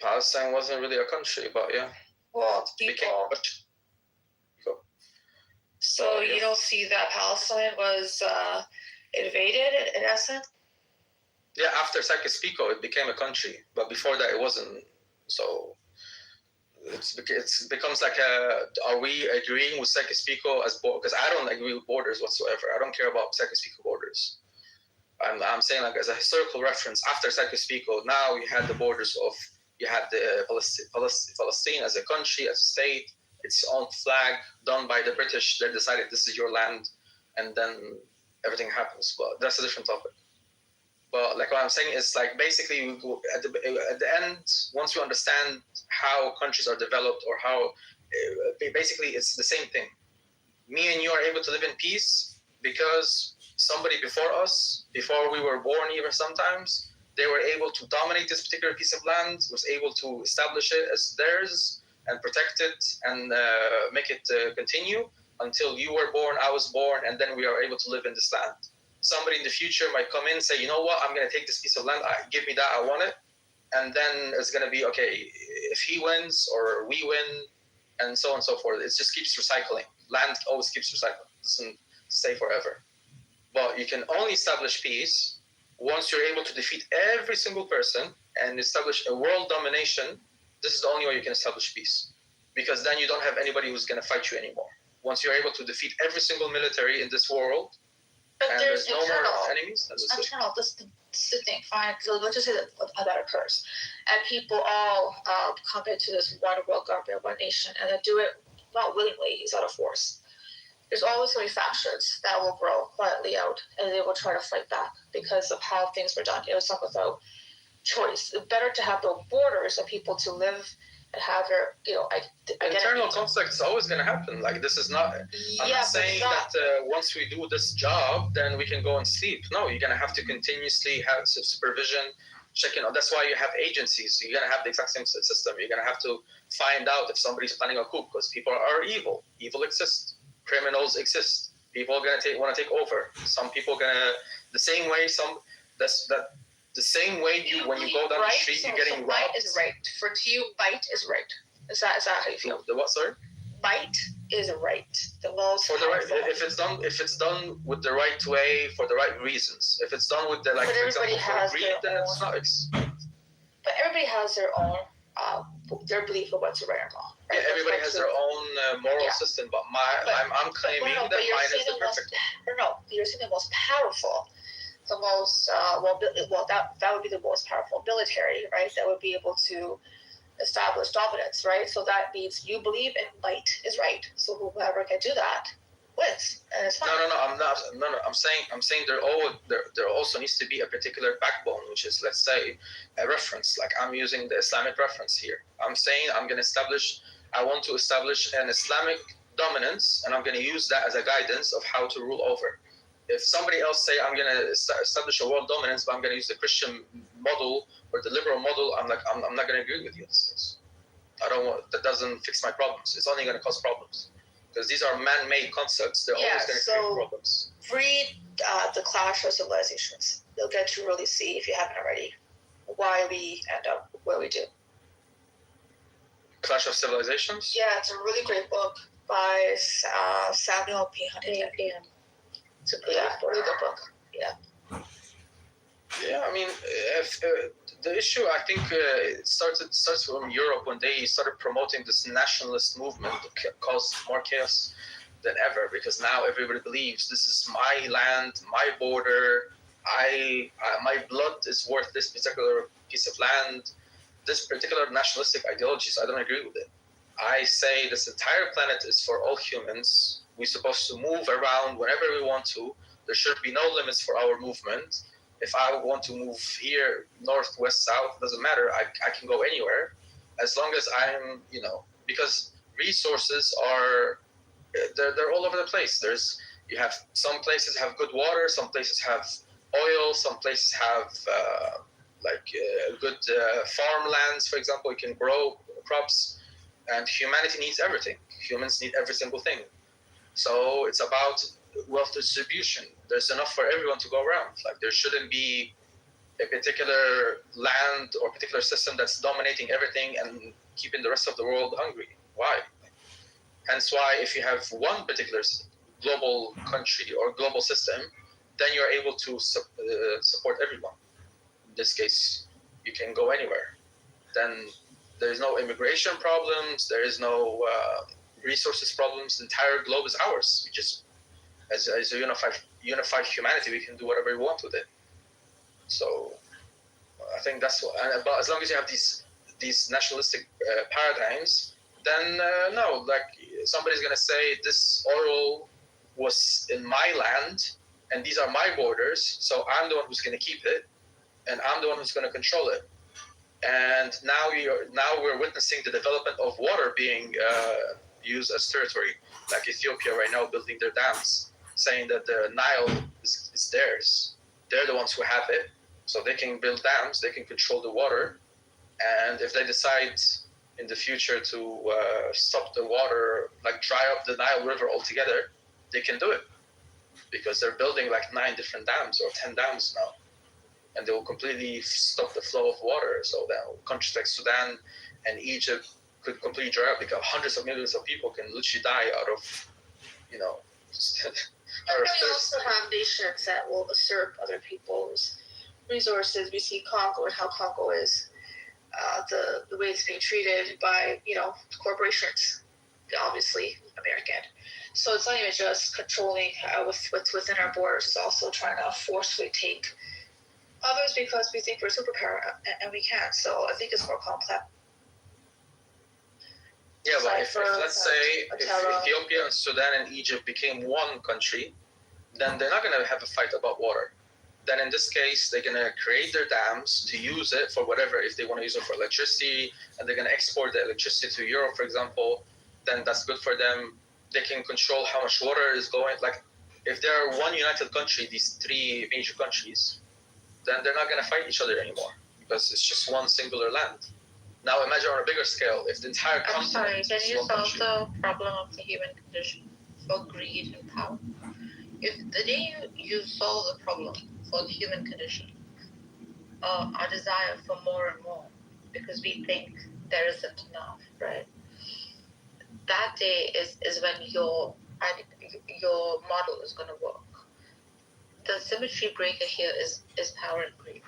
Palestine wasn't really a country, but yeah. Well, it's people. So you don't see that Palestine was invaded in essence? Yeah, after Sykes-Picot, it became a country, but before that, it wasn't. So it becomes like are we agreeing with Sykes-Picot as because I don't agree with borders whatsoever. I don't care about Sykes-Picot borders. I'm saying, like, as a historical reference, after Sykes-Picot, now you had the borders of, you had the Palestine as a country, as a state, its own flag done by the British. They decided this is your land, and then everything happens. But that's a different topic. But like what I'm saying is like basically at the end, once you understand how countries are developed or how basically it's the same thing. Me and you are able to live in peace because somebody before us, before we were born even sometimes, they were able to dominate this particular piece of land, was able to establish it as theirs and protect it and make it continue until you were born, I was born, and then we are able to live in this land. Somebody in the future might come in and say, you know what, I'm going to take this piece of land, give me that, I want it. And then it's going to be, okay, if he wins or we win, and so on and so forth. It just keeps recycling. Land always keeps recycling. It doesn't stay forever. But you can only establish peace once you're able to defeat every single person and establish a world domination. This is the only way you can establish peace. Because then you don't have anybody who's going to fight you anymore. Once you're able to defeat every single military in this world, but and there's no more enemies. Internal, this is the thing, fine. So let's just say that occurs. And people all come into this one world government, one nation, and they do it not willingly, it's out of force. There's always going to be factions that will grow quietly out, and they will try to fight back because of how things were done. It was not without choice. It's better to have the borders and people to live and have their, internal conflict is always going to happen. Like this is not. I'm not saying that once we do this job, then we can go and sleep. No, you're going to have to continuously have supervision, checking. That's why you have agencies. You're going to have the exact same system. You're going to have to find out if somebody's planning a coup because people are evil. Evil exists. Criminals exist. People are going to want to take over. Some people are going to the same way. The same way when you go down the street, you're getting robbed. Bite is right. For you, bite is right. Is that how you feel? The what, sorry? Bite is right. The most for the right. If it's done with the right way for the right reasons. If it's done with the for example for greed, then it's not. But everybody has their own their belief of what's right or wrong. Right? Yeah, everybody has their own moral system. But I'm claiming that mine is the perfect. No, you're saying the most powerful. The most that would be the most powerful military, right? That would be able to establish dominance, right? So that means you believe in might is right. So whoever can do that wins, and it's fine. No, I'm not. No, I'm saying there also needs to be a particular backbone, which is, let's say, a reference. Like I'm using the Islamic reference here. I'm saying I want to establish an Islamic dominance, and I'm going to use that as a guidance of how to rule over. If somebody else say I'm going to establish a world dominance, but I'm going to use the Christian model or the liberal model, I'm not going to agree with you in this case. That doesn't fix my problems. It's only going to cause problems because these are man-made concepts. They're always going to create problems. Read the Clash of Civilizations. You'll get to really see, if you haven't already, why we end up where we do. Clash of Civilizations? Yeah, it's a really great book by Samuel P. Huntington. It's a really good book. Yeah. Yeah, I mean, the issue, I think, it starts from Europe when they started promoting this nationalist movement that caused more chaos than ever, because now everybody believes this is my land, my border, my blood is worth this particular piece of land. This particular nationalistic ideologies, I don't agree with it. I say this entire planet is for all humans. We're supposed to move around whenever we want to. There should be no limits for our movement. If I want to move here, north, west, south, it doesn't matter. I can go anywhere as long as I'm, because resources are, they're all over the place. You have some places have good water, some places have oil, some places have good farmlands, for example. You can grow crops, and humanity needs everything. Humans need every single thing. So it's about wealth distribution. There's enough for everyone to go around. Like there shouldn't be a particular land or particular system that's dominating everything and keeping the rest of the world hungry. Why? Hence why if you have one particular global country or global system, then you're able to support everyone. In this case, you can go anywhere. Then there's no immigration problems. There is no resources problems. The entire globe is ours. We just, as a unified humanity, we can do whatever we want with it. So I think that's what. But as long as you have these nationalistic paradigms, then no, like somebody's gonna say this oil was in my land and these are my borders, so I'm the one who's gonna keep it. and I'm the one who's going to control it. And now we're witnessing the development of water being used as territory, like Ethiopia right now building their dams, saying that the Nile is theirs. They're the ones who have it, so they can build dams, they can control the water, and if they decide in the future to stop the water, like dry up the Nile River altogether, they can do it, because they're building like 9 different dams or 10 dams now. And they will completely stop the flow of water. So that countries like Sudan and Egypt could completely dry up, because hundreds of millions of people can literally die out of, And we also have nations that will usurp other people's resources. We see Congo and how Congo is, the way it's being treated by, corporations, obviously American. So it's not even just controlling what's within our borders. It's also trying to forcefully take others because we think we're superpower and we can't. So I think it's more complex. Yeah, but if let's say if Ethiopia and Sudan and Egypt became one country, then they're not going to have a fight about water. Then in this case, they're going to create their dams to use it for whatever. If they want to use it for electricity, and they're going to export the electricity to Europe, for example, then that's good for them. They can control how much water is going. Like, if they're one united country, these 3 major countries, then they're not going to fight each other anymore, because it's just one singular land. Now imagine on a bigger scale, if the entire continent can you solve the problem of the human condition for greed and power? If the day you solve the problem for the human condition, our desire for more and more, because we think there isn't enough, right? That day is when your model is going to work. The symmetry breaker here is power and greed.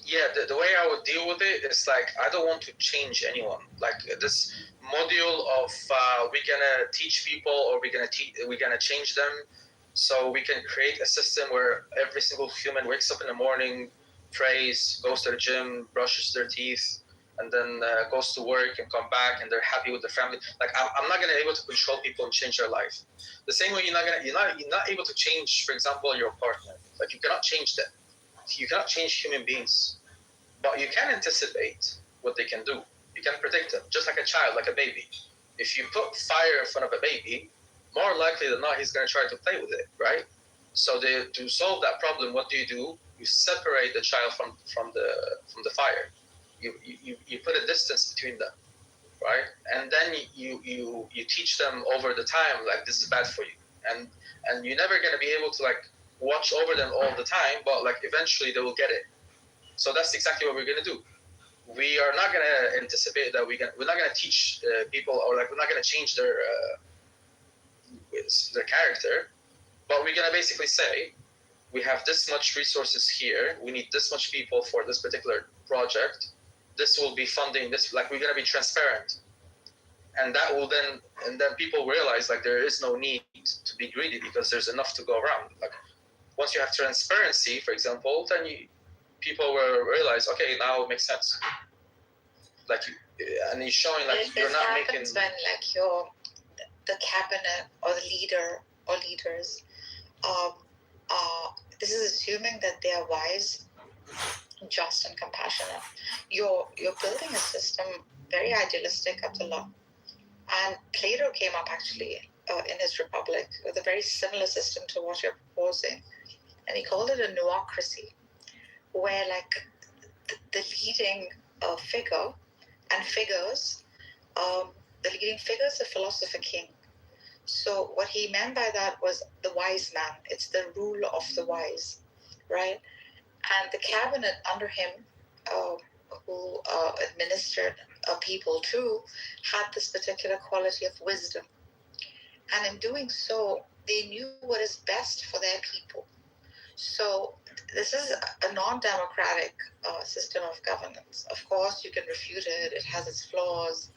Yeah, the way I would deal with it is like, I don't want to change anyone. Like this module of we're gonna teach people, or we're gonna change them, so we can create a system where every single human wakes up in the morning, prays, goes to the gym, brushes their teeth, and then goes to work and come back, and they're happy with their family. Like I'm not gonna be able to control people and change their life. The same way you're not able to change, for example, your partner. Like you cannot change them. You cannot change human beings, but you can anticipate what they can do. You can predict them, just like a child, like a baby. If you put fire in front of a baby, more likely than not, he's going to try to play with it, right? So to solve that problem, what do? You separate the child from the fire. You put a distance between them, right? And then you teach them over the time, like, this is bad for you, and you're never going to be able to like watch over them all the time, but like eventually they will get it. So that's exactly what we're going to do. We are not going to anticipate that we're not going to teach people, or like we're not going to change their character, but we're going to basically say, we have this much resources here, we need this much people for this particular project, this will be funding this, like we're going to be transparent. And that will then people realize like there is no need to be greedy, because there's enough to go around. Like once you have transparency, for example, then people will realize, okay, now it makes sense. Like, and you're showing like you're not making. When like the cabinet or the leader or leaders, this is assuming that they are wise, just, and compassionate. You're building a system very idealistic up to law. And Plato came up actually in his Republic with a very similar system to what you're proposing, and he called it a noocracy, where like the leading figure and figures, the leading figure is the philosopher king. So what he meant by that was the wise man. It's the rule of the wise, right? And the cabinet under him, who administered people too, had this particular quality of wisdom. And in doing so, they knew what is best for their people. So this is a non-democratic system of governance. Of course, you can refute it. It has its flaws.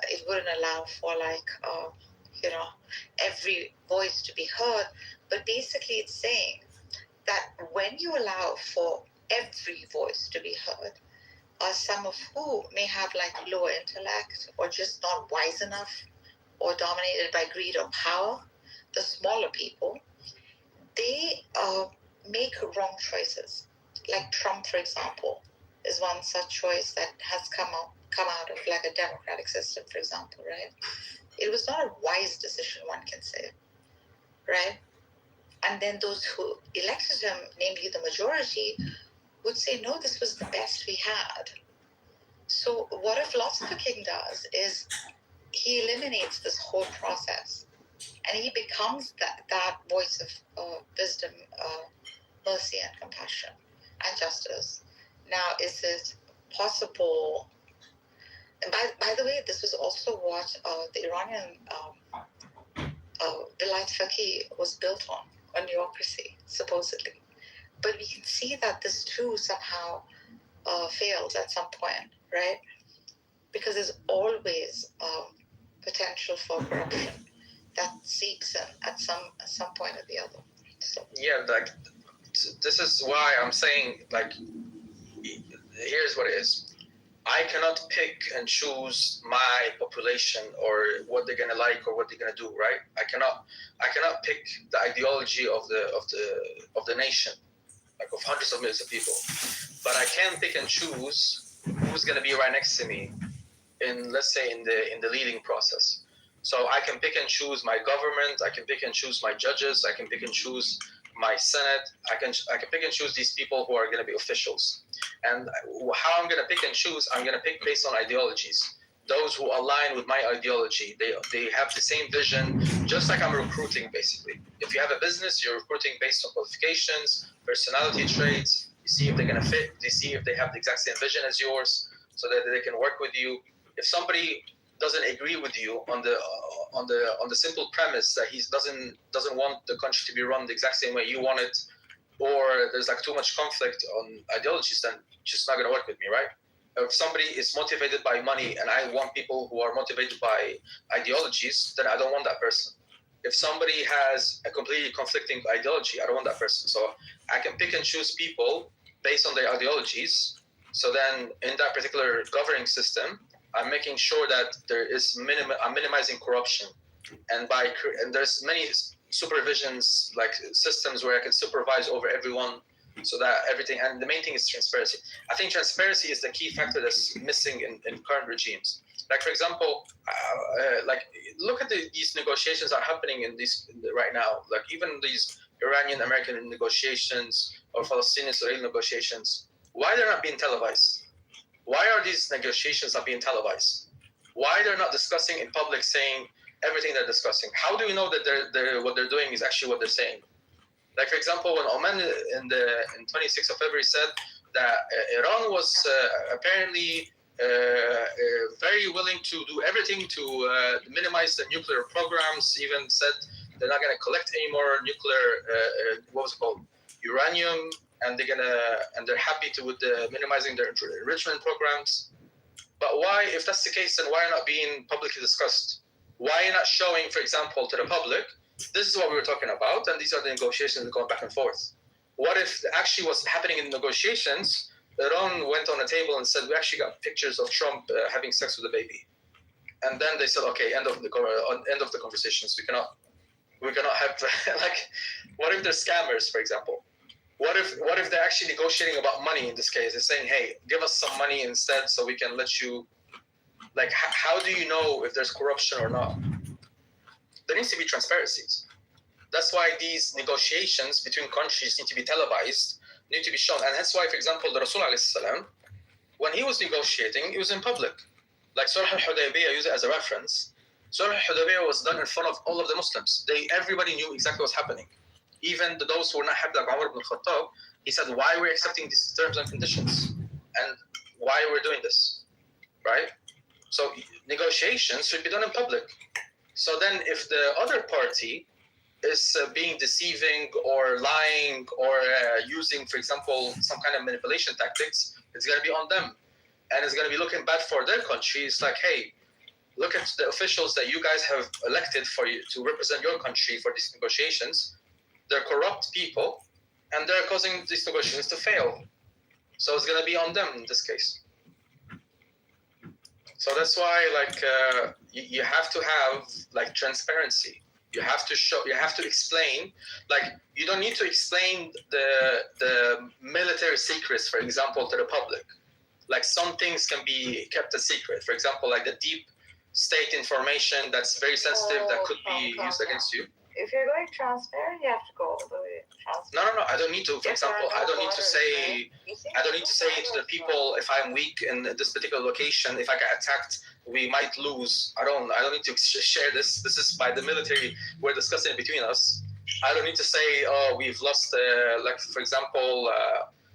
It wouldn't allow for every voice to be heard. But basically, it's saying that when you allow for every voice to be heard, some of who may have like lower intellect or just not wise enough or dominated by greed or power, the smaller people, they make wrong choices. Like Trump, for example, is one such choice that has come out of like a democratic system, for example, right? It was not a wise decision, one can say, right? And then those who elected him, namely the majority, would say, no, this was the best we had. So what a philosopher king does is he eliminates this whole process and he becomes that voice of wisdom, mercy and compassion and justice. Now, is it possible? And by the way, this was also what the Iranian Vilayat Faqih was built on neocracy, supposedly. But we can see that this too somehow fails at some point, right? Because there's always potential for corruption that seeps in at some point or the other. So. Yeah, like this is why I'm saying, like, here's what it is. I cannot pick and choose my population or what they're gonna like or what they're gonna do, right? I cannot pick the ideology of the nation, like of hundreds of millions of people. But I can pick and choose who's gonna be right next to me in, let's say, in the leading process. So I can pick and choose my government, I can pick and choose my judges, I can pick and choose my Senate, I can pick and choose these people who are going to be officials. And how I'm going to pick and choose, I'm going to pick based on ideologies. Those who align with my ideology, they have the same vision, just like I'm recruiting, basically. If you have a business, you're recruiting based on qualifications, personality traits, you see if they're going to fit, you see if they have the exact same vision as yours, so that they can work with you. If somebody doesn't agree with you on the simple premise that he doesn't want the country to be run the exact same way you want it, or there's like too much conflict on ideologies, then just not going to work with me, right? If somebody is motivated by money and I want people who are motivated by ideologies, then I don't want that person. If somebody has a completely conflicting ideology, I don't want that person. So I can pick and choose people based on their ideologies. So then in that particular governing system, I'm making sure that there is I'm minimizing corruption, and there's many supervisions, like systems where I can supervise over everyone, so that everything. And the main thing is transparency. I think transparency is the key factor that's missing in current regimes. Like, for example, like look at these negotiations that are happening right now. Like even these Iranian-American negotiations or Palestinian-Israeli negotiations. Why they're not being televised? Why are these negotiations not being televised? Why they're not discussing in public, saying everything they're discussing? How do we know that what they're doing is actually what they're saying? Like, for example, when Oman in 26th of February said that Iran was apparently very willing to do everything to minimize the nuclear programs, even said they're not going to collect any more nuclear, what was it called, uranium, and they're happy with minimizing their enrichment programs. But why, if that's the case, then why not being publicly discussed? Why not showing, for example, to the public, this is what we were talking about, and these are the negotiations that go back and forth? What if actually what's happening in the negotiations, Iran went on a table and said, we actually got pictures of Trump having sex with a baby. And then they said, okay, end of the conversations. We cannot have, like, what if they're scammers, for example? What if they're actually negotiating about money in this case? They're saying, hey, give us some money instead so we can let you, like, how do you know if there's corruption or not? There needs to be transparencies. That's why these negotiations between countries need to be televised, need to be shown. And that's why, for example, the Rasul alayhi salam, when he was negotiating, it was in public. Like Sulh al-Hudaybiyah, use it as a reference. Sulh al-Hudaybiyah was done in front of all of the Muslims. Everybody knew exactly what's happening. Even those who were not happy, like Umar ibn Khattab, he said, why are we accepting these terms and conditions? And why we're doing this, right? So negotiations should be done in public. So then if the other party is being deceiving or lying or using, for example, some kind of manipulation tactics, it's going to be on them. And it's going to be looking bad for their country. It's like, hey, look at the officials that you guys have elected for you to represent your country for these negotiations. They're corrupt people, and they're causing these negotiations to fail. So it's going to be on them in this case. So that's why, like, you have to have, like, transparency. You have to show. You have to explain. Like you don't need to explain the military secrets, for example, to the public. Like some things can be kept a secret. For example, like the deep state information that's very sensitive that could be used against you. If you're going transparent, you have to go all the way transparent. No. I don't need to. For example, I don't need to say. I don't need to say to the people if I'm weak in this particular location. If I get attacked, we might lose. I don't need to share this. This is by the military. We're discussing between us. I don't need to say, oh, we've lost. Like for example,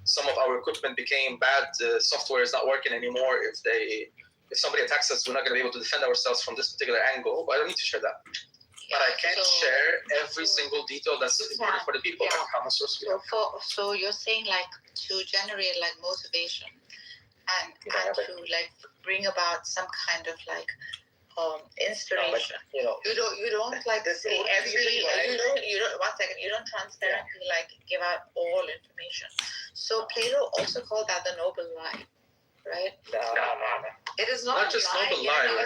some of our equipment became bad. Software is not working anymore. If somebody attacks us, we're not going to be able to defend ourselves from this particular angle. But I don't need to share that. But I can't share every single detail that's important for the people. Yeah. Like how much source we have. So you're saying like to generate like motivation and to like bring about some kind of like inspiration. You don't like say you don't transparently like give out all information. So Plato also called that the noble lie, right? No. It is not just lie. noble lie. No,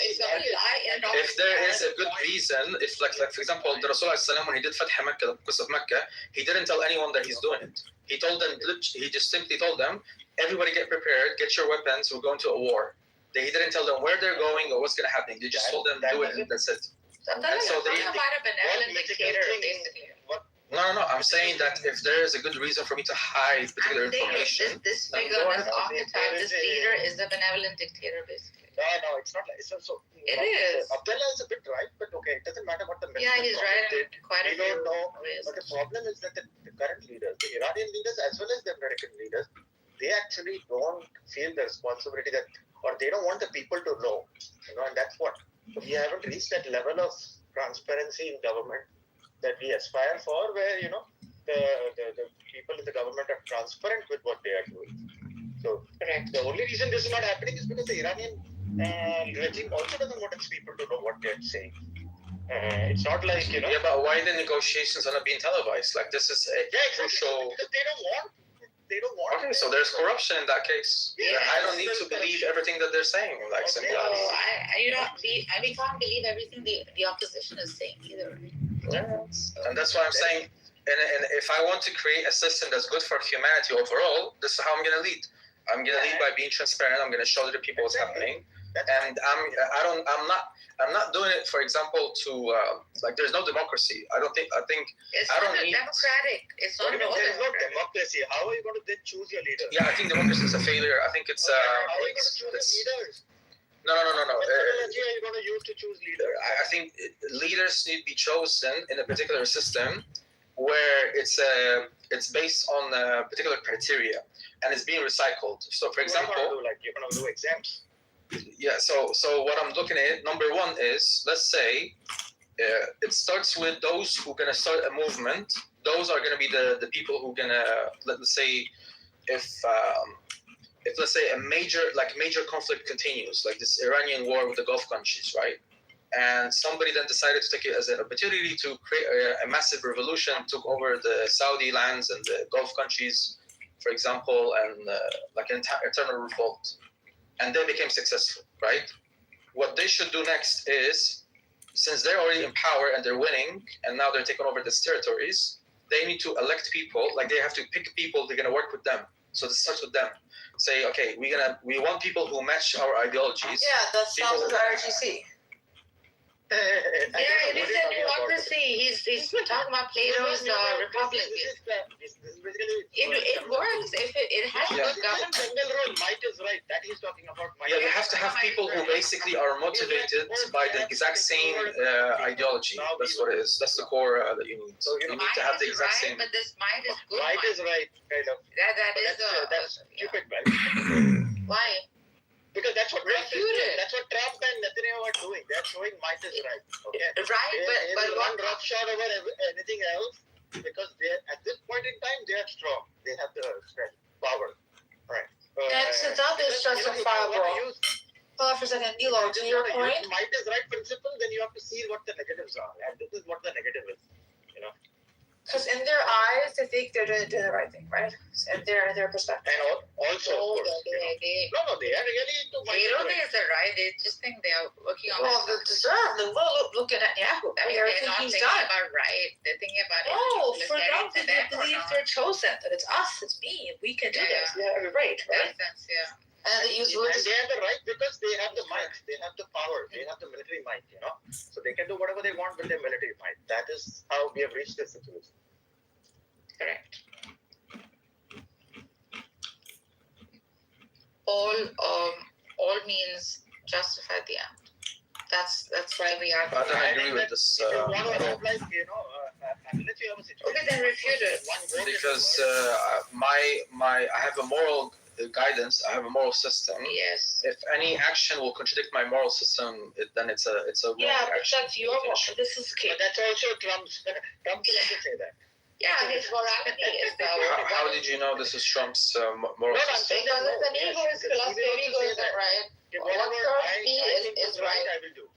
it's not a lie. If there is a good reason, if like for example, the Rasul when he did Fath Makkah, the conquest of Mecca, he didn't tell anyone that he's doing it. He told them, he just simply told them, everybody get prepared, get your weapons, we're going to a war. He didn't tell them where they're going or what's going to happen. They just told them do it and that's it. Sometimes so they about a benevolent dictator, basically. No. I'm saying that if there is a good reason for me to hide particular information. This figure, this archetype, this leader is a benevolent dictator, basically. No, it's not like so. It is. Abdullah is a bit right, but okay, it doesn't matter what the military. Yeah, he's right. Quite a few. We don't know. But the problem is that the current leaders, the Iranian leaders as well as the American leaders, they actually don't feel the responsibility that, or they don't want the people to know. And that's what we haven't reached that level of transparency in government that we aspire for, where the people in the government are transparent with what they are doing. So the only reason this is not happening is because the Iranian regime also doesn't want its people to know what they're saying. It's not like Yeah, but why the negotiations are not being televised? Like this is a crucial. Because they don't want. Okay, so there's corruption in that case. Yeah, I don't need to believe everything that they're saying. Like simply. We can't believe everything the opposition is saying either. Yeah. And that's why I'm saying, and if I want to create a system that's good for humanity overall, this is how I'm going to lead. I'm going to lead by being transparent. I'm going to show the people what's happening, and I'm not doing it, for example, to like there's no democracy. I think it's I don't not need democratic. It's not there's no democracy. How are you going to then choose your leader? Yeah, I think democracy is a failure. I think it's how are you going to choose leaders? No. What technology are you going to use to choose leaders? I think leaders need to be chosen in a particular system where it's based on a particular criteria and it's being recycled. So, for example, you're going to do exams. Yeah. So what I'm looking at, number one is, let's say it starts with those who are going to start a movement. Those are going to be the people who are going to, let's say, if let's say a major conflict continues, like this Iranian war with the Gulf countries, right? And somebody then decided to take it as an opportunity to create a massive revolution, took over the Saudi lands and the Gulf countries, for example, and like an internal revolt. And they became successful, right? What they should do next is, since they're already in power and they're winning, and now they're taking over these territories, they need to elect people, like they have to pick people they're going to work with them. So this starts with them. Say, okay, we want people who match our ideologies. Yeah, that sounds with RGC. He said democracy. He's talking about Plato's republic. It works if it has good government. General role, might is right. That he's talking about. Yeah, you have to have people who basically are motivated by the exact same ideology. That's what it is. That's the core that you need. So you need to have the exact same. But this might is good. Might is right, kind of. That's stupid, right? Why? Because that's what Trump and Netanyahu are doing. They're showing might is right. Okay. Right, but one roughshod over anything else, because they at this point in time they are strong. They have the strength, power. Right. So that is justifiable. Hold on for a second, Nilo. To your point, might is right principle. Then you have to see what the negatives are, and this is what the negative is. Because in their eyes, they think they're doing the right thing, right? And their perspective. And also, No, of course, they they are really into they don't think it's the right. They just think they are working on. Well, the deserve. Look at Netanyahu. I mean, Everything they're not he's thinking done. about right. They're thinking about No, for utilitarian them, to they them or believe not. they're chosen. That it's us, it's me. We can do this. We have every right, right? Sense, yeah. And they use and religious. they have the right because they have the might, they have the power, they have the military might, so they can do whatever they want with their military might. That is how we have reached this situation. Correct. All means justify the end. That's why we are. I don't agree with this at all. Unless you have a situation. Okay, then refute it. Because I have a moral guidance. I have a moral system. Yes. If any action will contradict my moral system, then it's a wrong action. That's your moral. This is key. But that's also Trump's. Trump will also say that. Yeah, his morality is the. How did you know this is Trump's moral system? Because it's an ego, his philosophy is right. What serves me is right. I will do.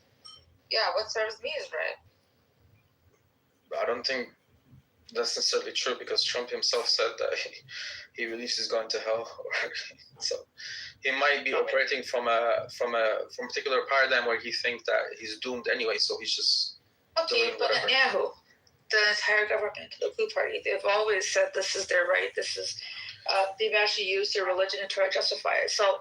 Yeah, what serves me is right. I don't think that's necessarily true because Trump himself said that he believes he's going to hell. So he might be operating from a particular paradigm where he thinks that he's doomed anyway. So he's just okay. But Netanyahu, the entire government, the Blue Party, they've always said this is their right. This is they've actually used their religion to try to justify it. So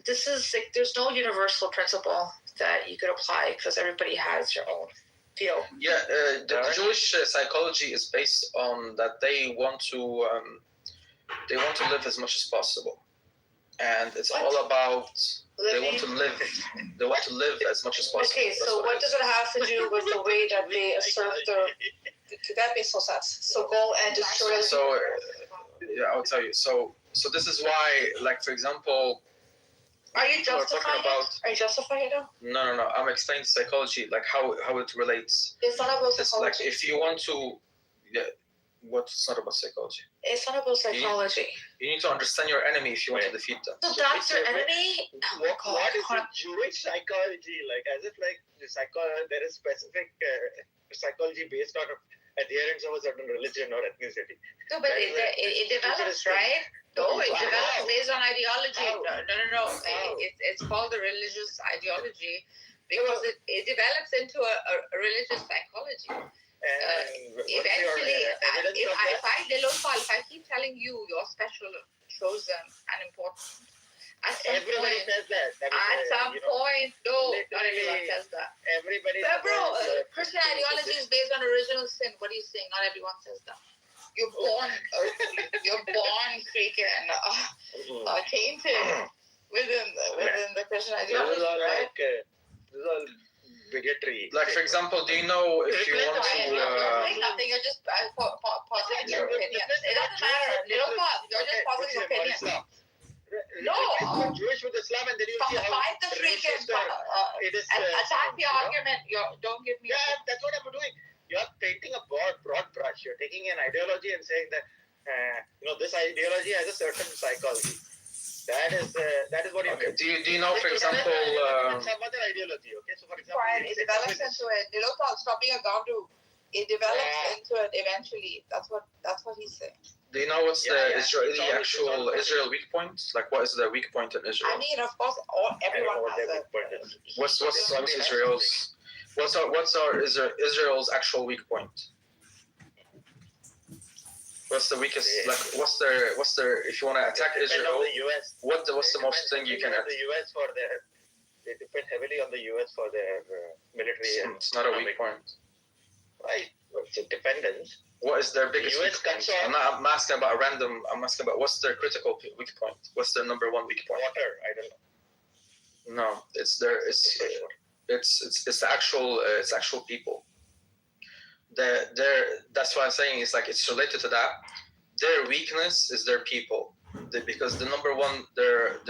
this is like there's no universal principle that you could apply because everybody has their own feel. Yeah, the Jewish psychology is based on that they want to live as much as possible, and it's all about they want to live as much as possible. Okay, so what does it have to do with the way that they assert their? That makes no sense. So go and destroy. So yeah, I'll tell you. So this is why, like for example. Are you justifying it? Are you justifying it? No. I'm explaining psychology, like how it relates. It's not about psychology. Like if you want to, what's not about psychology? It's not about psychology. You need to understand your enemy if you want to defeat them. So that's your enemy? What is the Jewish psychology like? As if like there is specific psychology based on adherence of a certain religion or ethnicity. No, but it develops, right? No, it develops based on ideology. No. It's called the religious ideology because it develops into a religious psychology. Eventually, if I keep telling you you're special, chosen, and important, at some everybody point, says that. At some point, no, not everyone says that. Everybody. Christian ideology is based on original sin. What are you saying? Not everyone says that. You're born freaking tainted within the Christian ideology, right? This is all bigotry. Like for example, do you know if you want to? Nothing. You're just pausing your opinion. It doesn't matter. You're just pausing your opinion. No, Jewish with Islam, and then you see how fight the freaking attack the argument. Don't give me. Yeah, that's what I'm doing. You're painting a broad brush. You're taking an ideology and saying that this ideology has a certain psychology. That is what you're okay. Do you know, for example, some other ideology? Okay, so for example, it develops into it. Stop being a Gandu. It develops into it eventually. That's what he's saying. Do you know what's the Israel weak point? Like, what is the weak point in Israel? I mean, of course, everyone has it. What's Israel's? What's Israel's actual weak point? What's the weakest? Like, what's their? If you want to attack Israel, what's the most thing you can? The U.S. they depend heavily on the U.S. for their military. It's not a weak point. Right, it's a dependence. What is their biggest weak point? I'm asking about I'm asking about what's their critical weak point? What's their number one weak point? Water, I don't know. No, it's actual people. That's why I'm saying it's like it's related to that. Their weakness is their people, because the number one, they're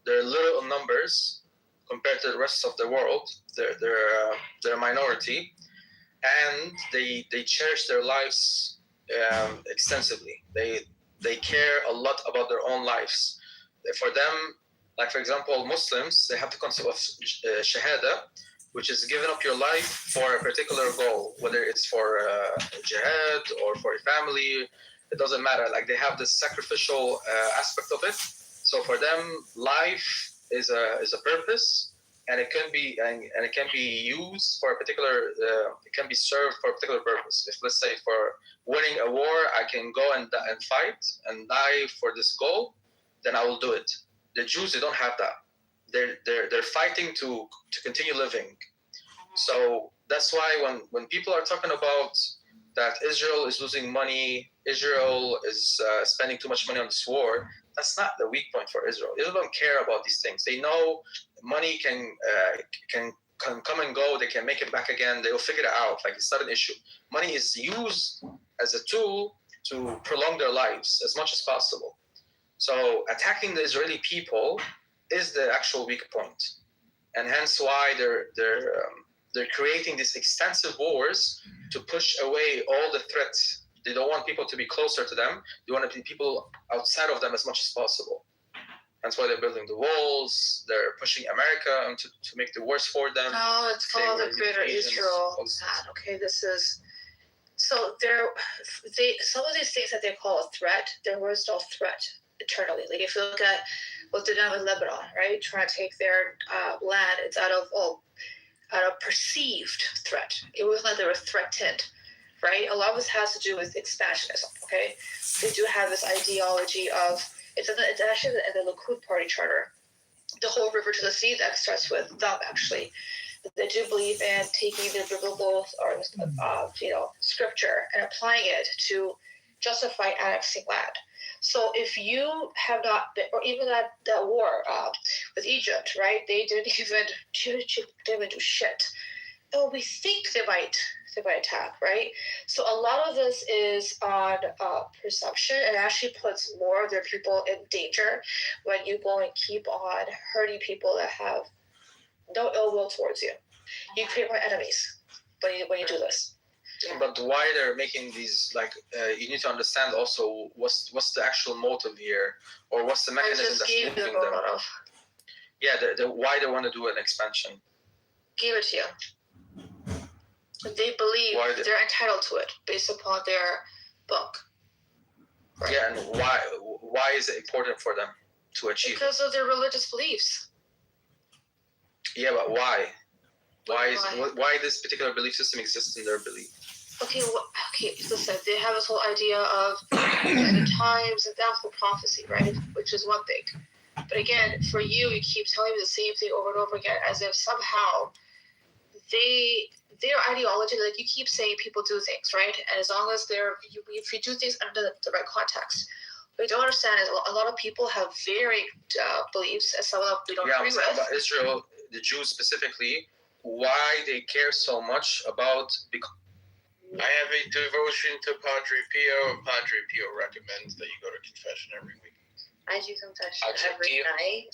little numbers compared to the rest of the world. They're a minority, and they cherish their lives extensively. They care a lot about their own lives. For them, like for example, Muslims, they have the concept of shahada, which is giving up your life for a particular goal, whether it's for jihad or for a family. It doesn't matter. Like they have this sacrificial aspect of it. So for them, life is a purpose, and it can be used for a particular. It can be served for a particular purpose. If let's say for winning a war, I can go and fight and die for this goal, then I will do it. The Jews, they don't have that. They're fighting to continue living. So that's why when people are talking about that Israel is losing money, Israel is spending too much money on this war, that's not the weak point for Israel. Israel don't care about these things. They know money can come and go. They can make it back again. They will figure it out. Like it's not an issue. Money is used as a tool to prolong their lives as much as possible. So attacking the Israeli people is the actual weak point, and hence why they're creating these extensive wars to push away all the threats. They don't want people to be closer to them. They want to be people outside of them as much as possible. That's why they're building the walls. They're pushing America to make the worse for them. No, it's called the Greater Israel. Okay, this is so. Some of these things that they call a threat, there was no threat eternally. Like if you look at what they're doing with Lebanon, right, trying to take their land, it's out of perceived threat. It wasn't like they were threatened, right? A lot of this has to do with expansionism. Okay, they do have this ideology of it's actually in the Likud party charter. The whole river to the sea that starts with them actually. They do believe in taking the biblical or scripture and applying it to justify annexing land. So if you have not been, or even that war with Egypt, right? They didn't even do shit. Oh, we think they might attack, right? So a lot of this is on perception, and actually puts more of their people in danger when you go and keep on hurting people that have no ill will towards you. You create more enemies when you do this. But why they're making these, like, you need to understand also what's the actual motive here, or what's the mechanism that's moving them. Yeah, why they want to do an expansion. Give it to you. They believe they're entitled to it based upon their book. Right? Yeah, and why is it important for them to achieve? Because of their religious beliefs. Yeah, but why? Why this particular belief system exists in their belief? Okay, listen, they have this whole idea of the times and doubtful prophecy, right? Which is one thing. But again, for you keep telling me the same thing over and over again, as if somehow their ideology, like you keep saying people do things, right? And as long as if you do things under the right context. What you don't understand is a lot of people have varied beliefs, and some of them we don't agree with. About Israel, the Jews specifically, why they care so much about. I have a devotion to Padre Pio, and Padre Pio recommends that you go to confession every week. I do confession every night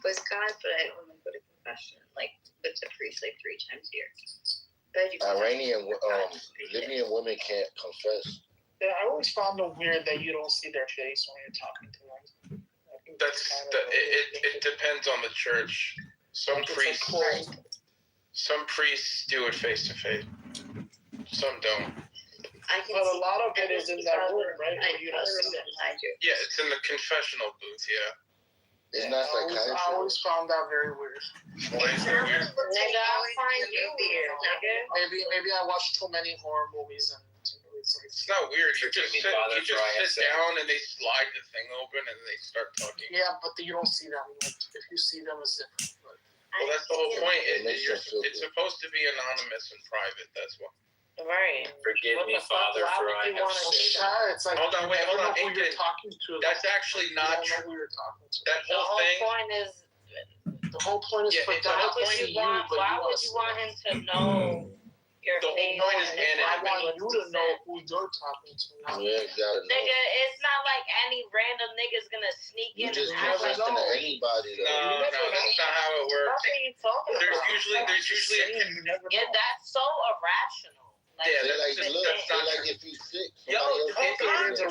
with God, but I only go to confession with the priest 3 times a year. Iranian, Libyan women can't confess. Yeah, I always found it weird that you don't see their face when you're talking to them. It depends on the church. Some priests do it face to face. Some don't. But a lot of it is in that room, right? Where you don't see them. Yeah, it's in the confessional booth. Yeah. Isn't that psychiatry? I always found that very weird. Why is that weird? Nigga, I'll find you weird, nigga. Maybe I watched too many horror movies and it's not weird. You just sit down and they slide the thing open and they start talking. Yeah, but you don't see them. If you see them, it's different. Well, that's the whole point. It's supposed to be anonymous and private. That's why. Right. Forgive me, Father, for I have sinned. It's like, hold on, who you're talking to. That's actually not true. That whole thing. The whole point is for God to see you, but why would you want him to know your the face? whole point is I want you to know who you're talking to. Yeah, you gotta know. Nigga, it's not like any random nigga's gonna sneak in and act like anybody. No, that's not how it works. What are you talking about? There's usually that's so irrational. Like, yeah, they're like if you sick. Yo, it's irrational.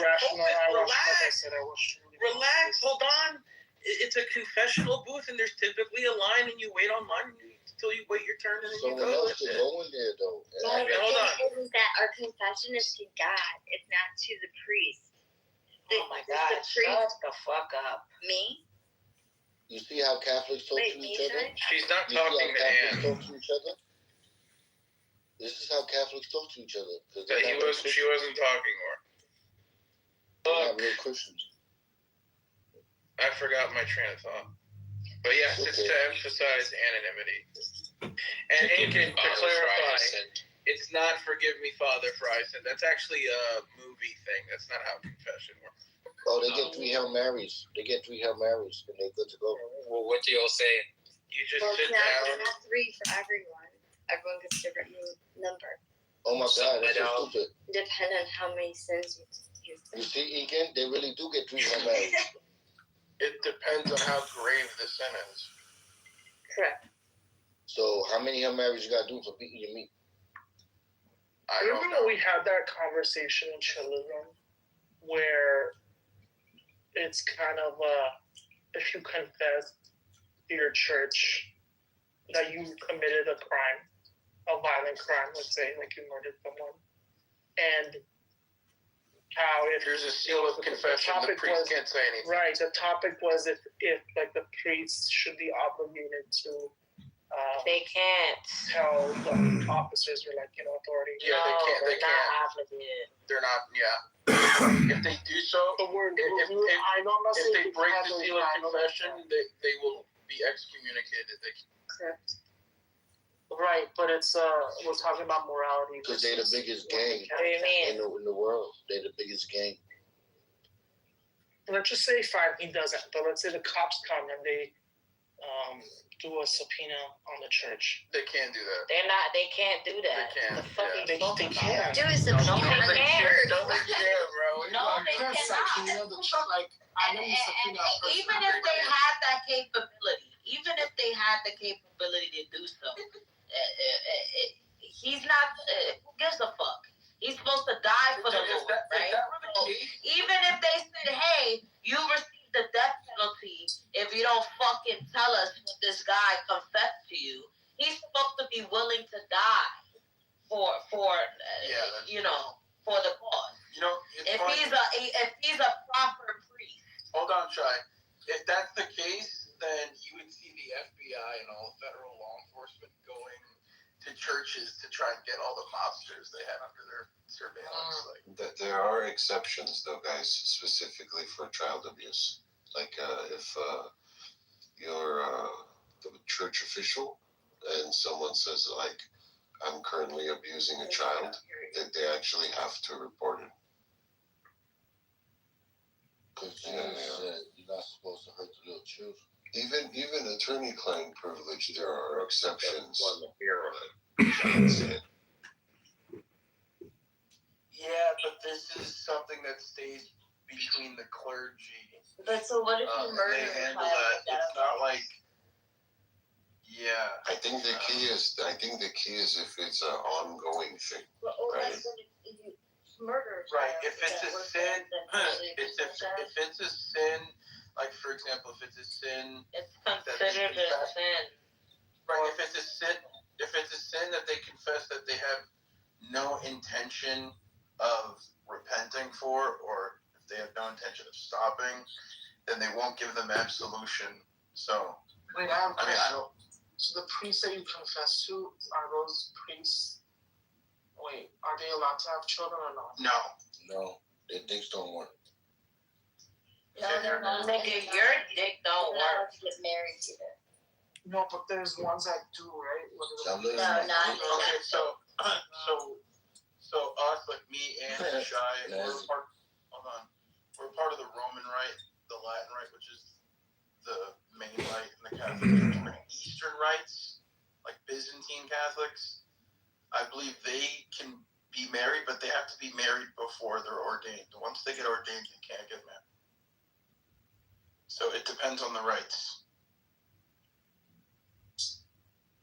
Relax, hold on. It's a confessional booth, and there's typically a line, and you wait online. till you wait your turn and then Someone you go. else could go in there though. Well, the thing is that our confession is to God. It's not to the priest. Oh my God! Shut the fuck up. Me? You see how Catholics talk to each other? She's not You talking see to how him. Catholics talk to each other? This is how Catholics talk to each other. She wasn't talking or. They're not real Christians. I forgot my train of thought. But yes, it's to emphasize anonymity. And Incan, to clarify, it's not Forgive Me, Father, for I Sin. That's actually a movie thing. That's not how confession works. Oh, they get 3 Hail Marys. And they're good to go. Well, what do y'all say? You just sit down. It's not 3 for everyone. Everyone gets a different number. Oh my God, that's so stupid. Depending on how many sins you You see, Egan, they really do get 3 Hail Marys. It depends on how grave the sin is. Correct. So, how many Hail Marys you got to do for beating your meat? I remember when we had that conversation in Children where it's kind of if you confess to your church that you committed a crime, a violent crime, let's say, like you murdered someone, and how if there's a seal of confession, the priest can't say anything. Right. The topic was if like the priest should be obligated to. They can't tell the officers or authority. Yeah, they can't. They not can't. obligated. They're not. Yeah. If they do so, if they break the seal of confession, they will be excommunicated. Correct. Right, but it's we're talking about morality. Because they're the biggest gang in the world. They're the biggest gang. Let's just say fine, he doesn't. But let's say the cops come and they do a subpoena on the church. They can't do that. They can't do that. They can't. The fuck They can. Do a subpoena on the church. No, they can't, bro. No, they cannot. Even if they had that capability, to do so, he's not. Who gives a fuck? He's supposed to die for the Lord, right? Even if they said, "Hey, you received the death penalty if you don't fucking tell us what this guy confessed to you," he's supposed to be willing to die for the cause. If he's a proper priest. Hold on, Shai. If that's the case, then you would see the FBI and all federal law enforcement going to churches to try and get all the mobsters they have under their surveillance. There are exceptions, though, guys, specifically for child abuse. Like if you're the church official and someone says, like, I'm currently abusing a child, they actually have to report it. Because you're not supposed to hurt the little children. Even attorney-client privilege, there are exceptions. Yeah, but this is something that stays between the clergy. But so what if you murder they a handle child? that. It's not like. Yeah. I think the key is if it's an ongoing thing, right? Murder. Right. If it's a sin, if it's a sin, like for example, if it's a sin, it's considered a sin. Right. If it's a sin that they confess that they have no intention of repenting for, or if they have no intention of stopping, then they won't give them absolution. So, wait, I don't. So the priests that you confess to, are those priests? Wait, are they allowed to have children or not? No, their dicks don't work. No, nigga, your dick don't work. Get married either. No, but there's ones that do, right? No, not okay. So us, like me and Shai, we're part of the Roman Rite, the Latin Rite, which is the main rite in the Catholic Church. But Eastern rites, like Byzantine Catholics, I believe they can be married, but they have to be married before they're ordained. Once they get ordained, they can't get married. So it depends on the rites.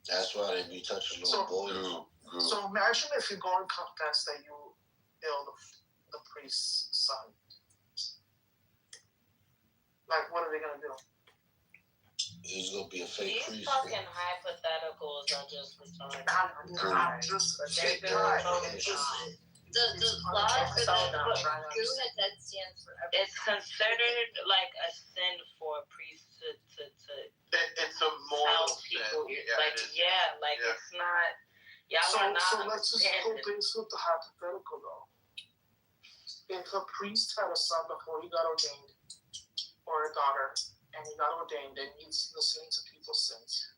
That's why they be touching little boys. So imagine if you go and confess that you killed the priest's son. Like, what are they gonna do? there's gonna be a fake These priest. fucking hypotheticals are just retarded. The clause for the Guru that stands for everything. It's considered like a sin for a priest to it's a moral sin. It's not. So let's just go based with the hypothetical though. If a priest had a son before he got ordained, or a daughter, and he got ordained and he's listening to people's sins,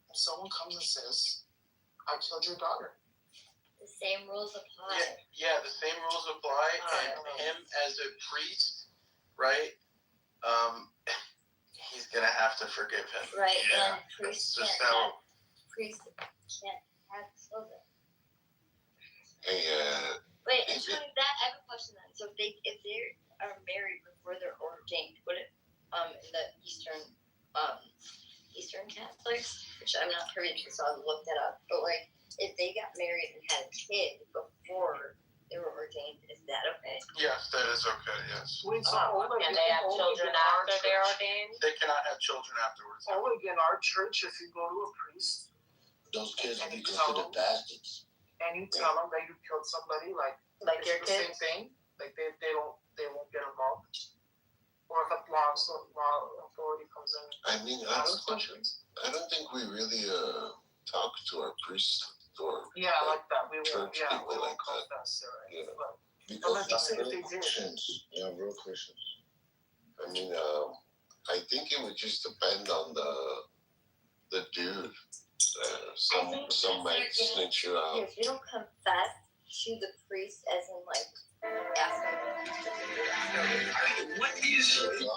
if someone comes and says, "I killed your daughter," the same rules apply. Yeah, the same rules apply, and him as a priest, right? He's gonna have to forgive him. Right, and priests can't have children. Hey, wait, and so that I have a question then. So if they are married before they're ordained, would it in the Eastern Catholics, which I'm not privy to, so I'll look that up. But like, if they got married and had a kid before they were ordained, is that okay? Yes, that is okay. Yes. Can they have children after they're ordained? They cannot have children afterwards. Only in our church, if you go to a priest, those kids will be considered bastards. And you tell them that you killed somebody, like your the same thing. Like they won't get involved. Or if a law authority comes in. I mean, I don't think we really talk to our priests or like that. We won't. church people like that. Right? Yeah. But Because they're real Christians. Yeah, real Christians. I mean, I think it would just depend on the dude. Some might snitch you out. If you don't confess to the priest, as in like asking. What is? We're talking to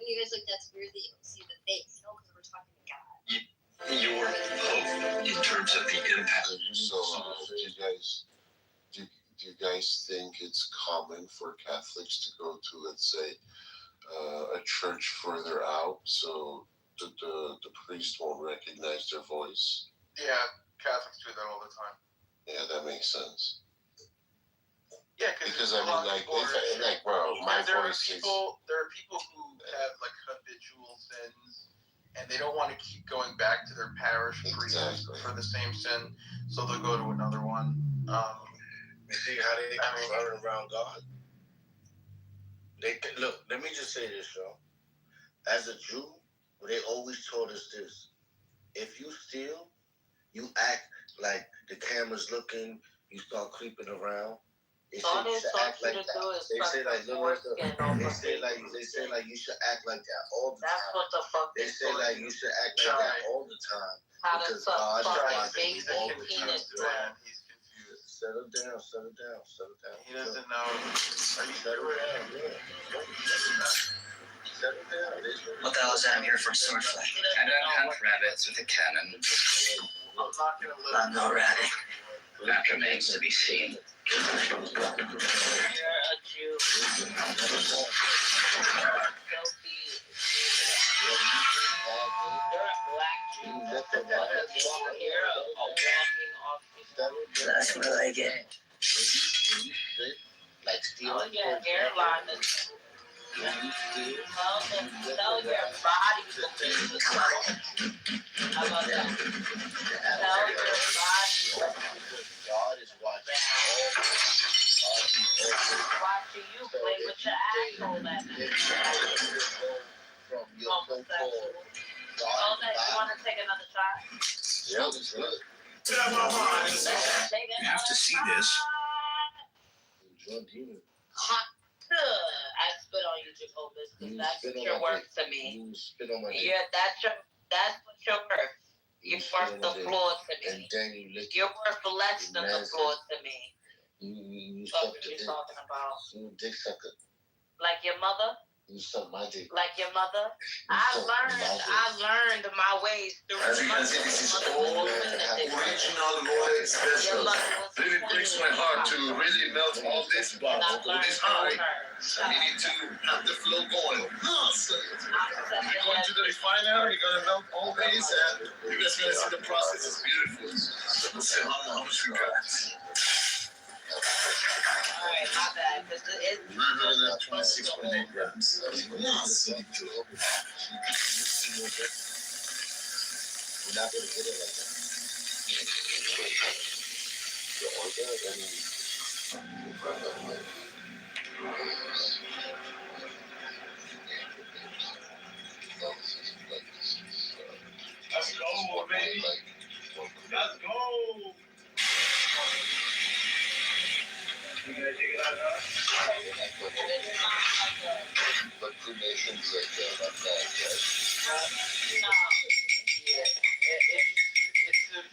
you guys like that's weird that you don't see the face, because we're talking to God. Your hope in terms of the impact. So, do you guys think it's common for Catholics to go to, let's say, a church further out, so the priest won't recognize their voice? Yeah, Catholics do that all the time. Yeah, that makes sense. Yeah, because I mean, like my there voice is. There are people who have like habitual sins, and they don't want to keep going back to their parish priest for the same sin, so they'll go to another one. You see how they learn around God? They look. Let me just say this, y'all. As a Jew, they always taught us this: if you steal, you act like the camera's looking. You start creeping around. All they taught you to do is they say like you should act like that all the time. That's what the fuck they say like you should act like that all the time. How because to God fuck baby all the time. He's confused. Settle down. He doesn't know. Are you settle down? Yeah. Settle down. What the hell is that? I'm here for a sword fight. I don't hunt rabbits with a cannon. I'm no rabbit. That remains to be seen. You're a Jew. You're a black Jew. You're a walking off. That's what I get. Like stealing. Oh, yeah, hairline is. Tell your body to be. How about that? Tell your body. God is watching. Watching you play with your asshole that night. From your homosexual. Oh, you want to take another shot? Yeah, it's good. You have to see this. I spit on you, Jehovah's, because that's what you're worth to me. That's what you're worth. You're worth the floor to me. You're worth less than the floor to me. What are you talking about? You dick sucker. Like your mother? You suck my dick. Like your mother? I learned my ways through As you can see, this is all original Lord special. Really breaks my heart to really melt all this bottle with this high. We need to have the flow going. So you're going to the refiner, you're going to melt all these, and you're just going to see the process is beautiful. So we'll see how much we got. Alright, my bad. 926.8 grams. We're not going to get it like that. Let's go, baby. Let's go. You guys dig it out, But cremation's like not bad, right?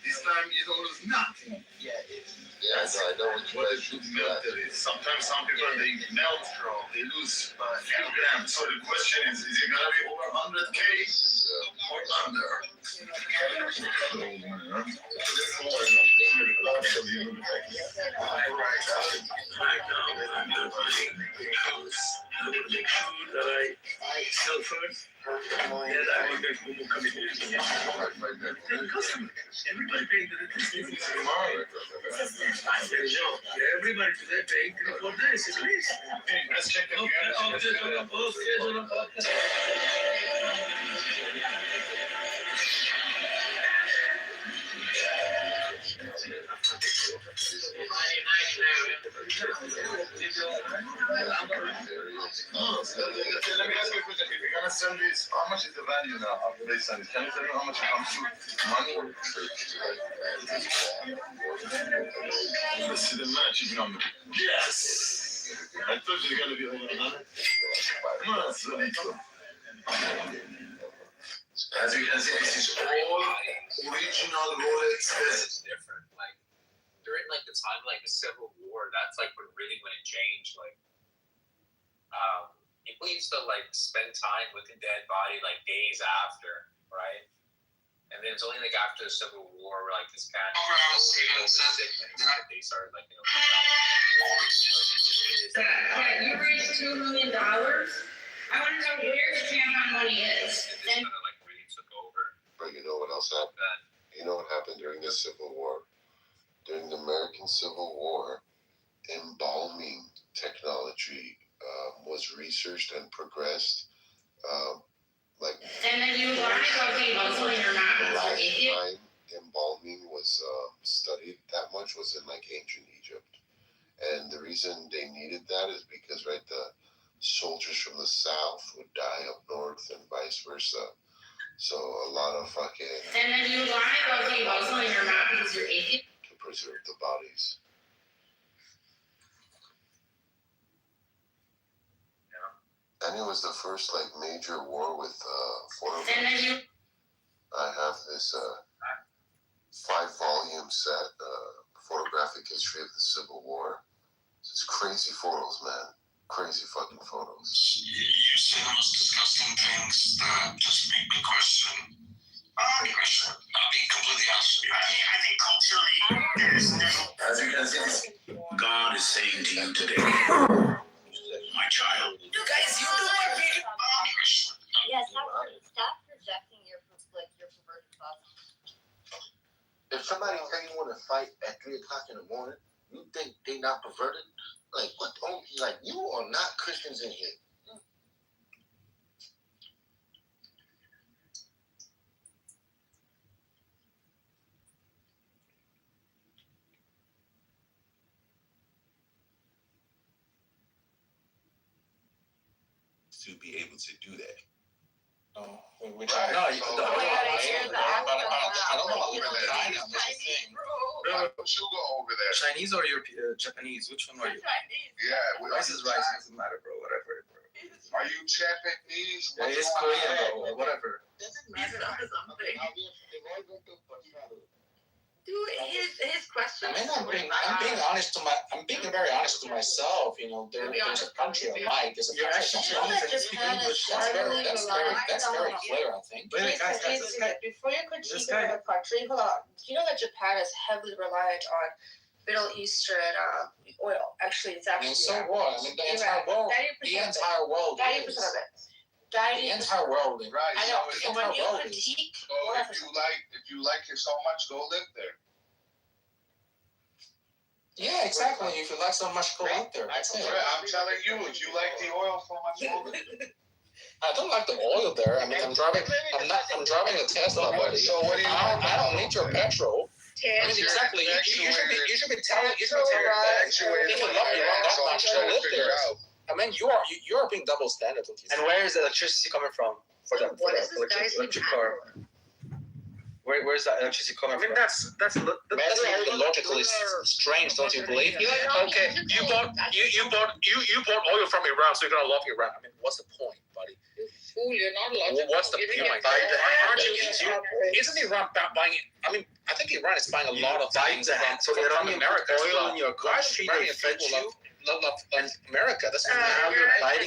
This time you don't lose nothing. Yeah, I know what you guys do. Sometimes some people they melt, they lose a few grams. So the question is it gonna be over 100K or under? Make sure that I sell first. Then I will get more communication. Everybody paying the everybody today paying 3-4 days at least. Let's check the Let me ask you a question. If you're gonna sell this, how much is the value now of this? Can you tell me how much it comes to? Money? This is the magic number. Yes! I thought you were gonna be over 100. As you can see, this is all original Rolex. It's different. Like during like the time like the Civil War, that's like when it changed. Like people used to like spend time with the dead body like days after, right? And then it's only like after the Civil War where like this kind of they started like you raised $2 million. I want to know where the tampon money is. And like really took over. But you know what else happened? You know what happened during the Civil War? During the American Civil War, embalming technology was researched and progressed. And then you lie about being also in your mouth. The last time embalming was studied that much was in like ancient Egypt. And the reason they needed that is because, right, the soldiers from the south would die up north and vice versa. So a lot of fucking... And then you lie about being also in your mouth because you're atheist. To preserve the bodies. And it was the first, like, major war with photographs. I have this 5-volume set, photographic history of the Civil War. It's crazy photos, man. Crazy fucking photos. You say the most disgusting things that just make me question. I'll be completely honest with you. I think culturally, there is no... As you can see, God is saying to you today, my child. You guys, you know what? Yes, stop projecting your perverted thoughts. If somebody tell you want to fight at 3 o'clock in the morning, you think they not perverted? Like what? Oh, like you are not Christians in here. To be able to do that. No, you don't know over there. Chinese or Japanese? Which one are you? Yeah, Rice is rice. Doesn't matter, bro. Whatever, bro. Are you Japanese? Yeah, it's Korean, bro. Whatever. Doesn't matter something. Dude, his question. I mean, I'm being very honest to myself. You know, there's a country I like. There's a country I don't speak English. That's very clear, I think. Before you critique another country, hold on. You know that Japan is heavily reliant on Middle Eastern oil. Actually, it's actually. And so what? I mean, the entire world. 90% of it. The entire world. Right. I know. So And when you critique, if you like it so much, go live there. Yeah, exactly. If you like so much, go out there. That's it. I'm telling you, if you like the oil so much, go live there. I don't like the oil there. I mean, I'm driving a Tesla, buddy. So what do you? I don't need your petrol. I mean, exactly. You should be telling people love you that much to live there. I mean, you are being double standard. And where is the electricity coming from for the electric car? Where's that electricity coming from? That's logically strange, don't you believe? Okay, you bought oil from Iran, so you're gonna love Iran. I mean, what's the point, buddy? You fool, you're not logical. What's the point? Isn't Iran buying it? I mean, I think Iran is buying a lot of things from America. Oil in your country, they fed you. Love America. That's now you're fighting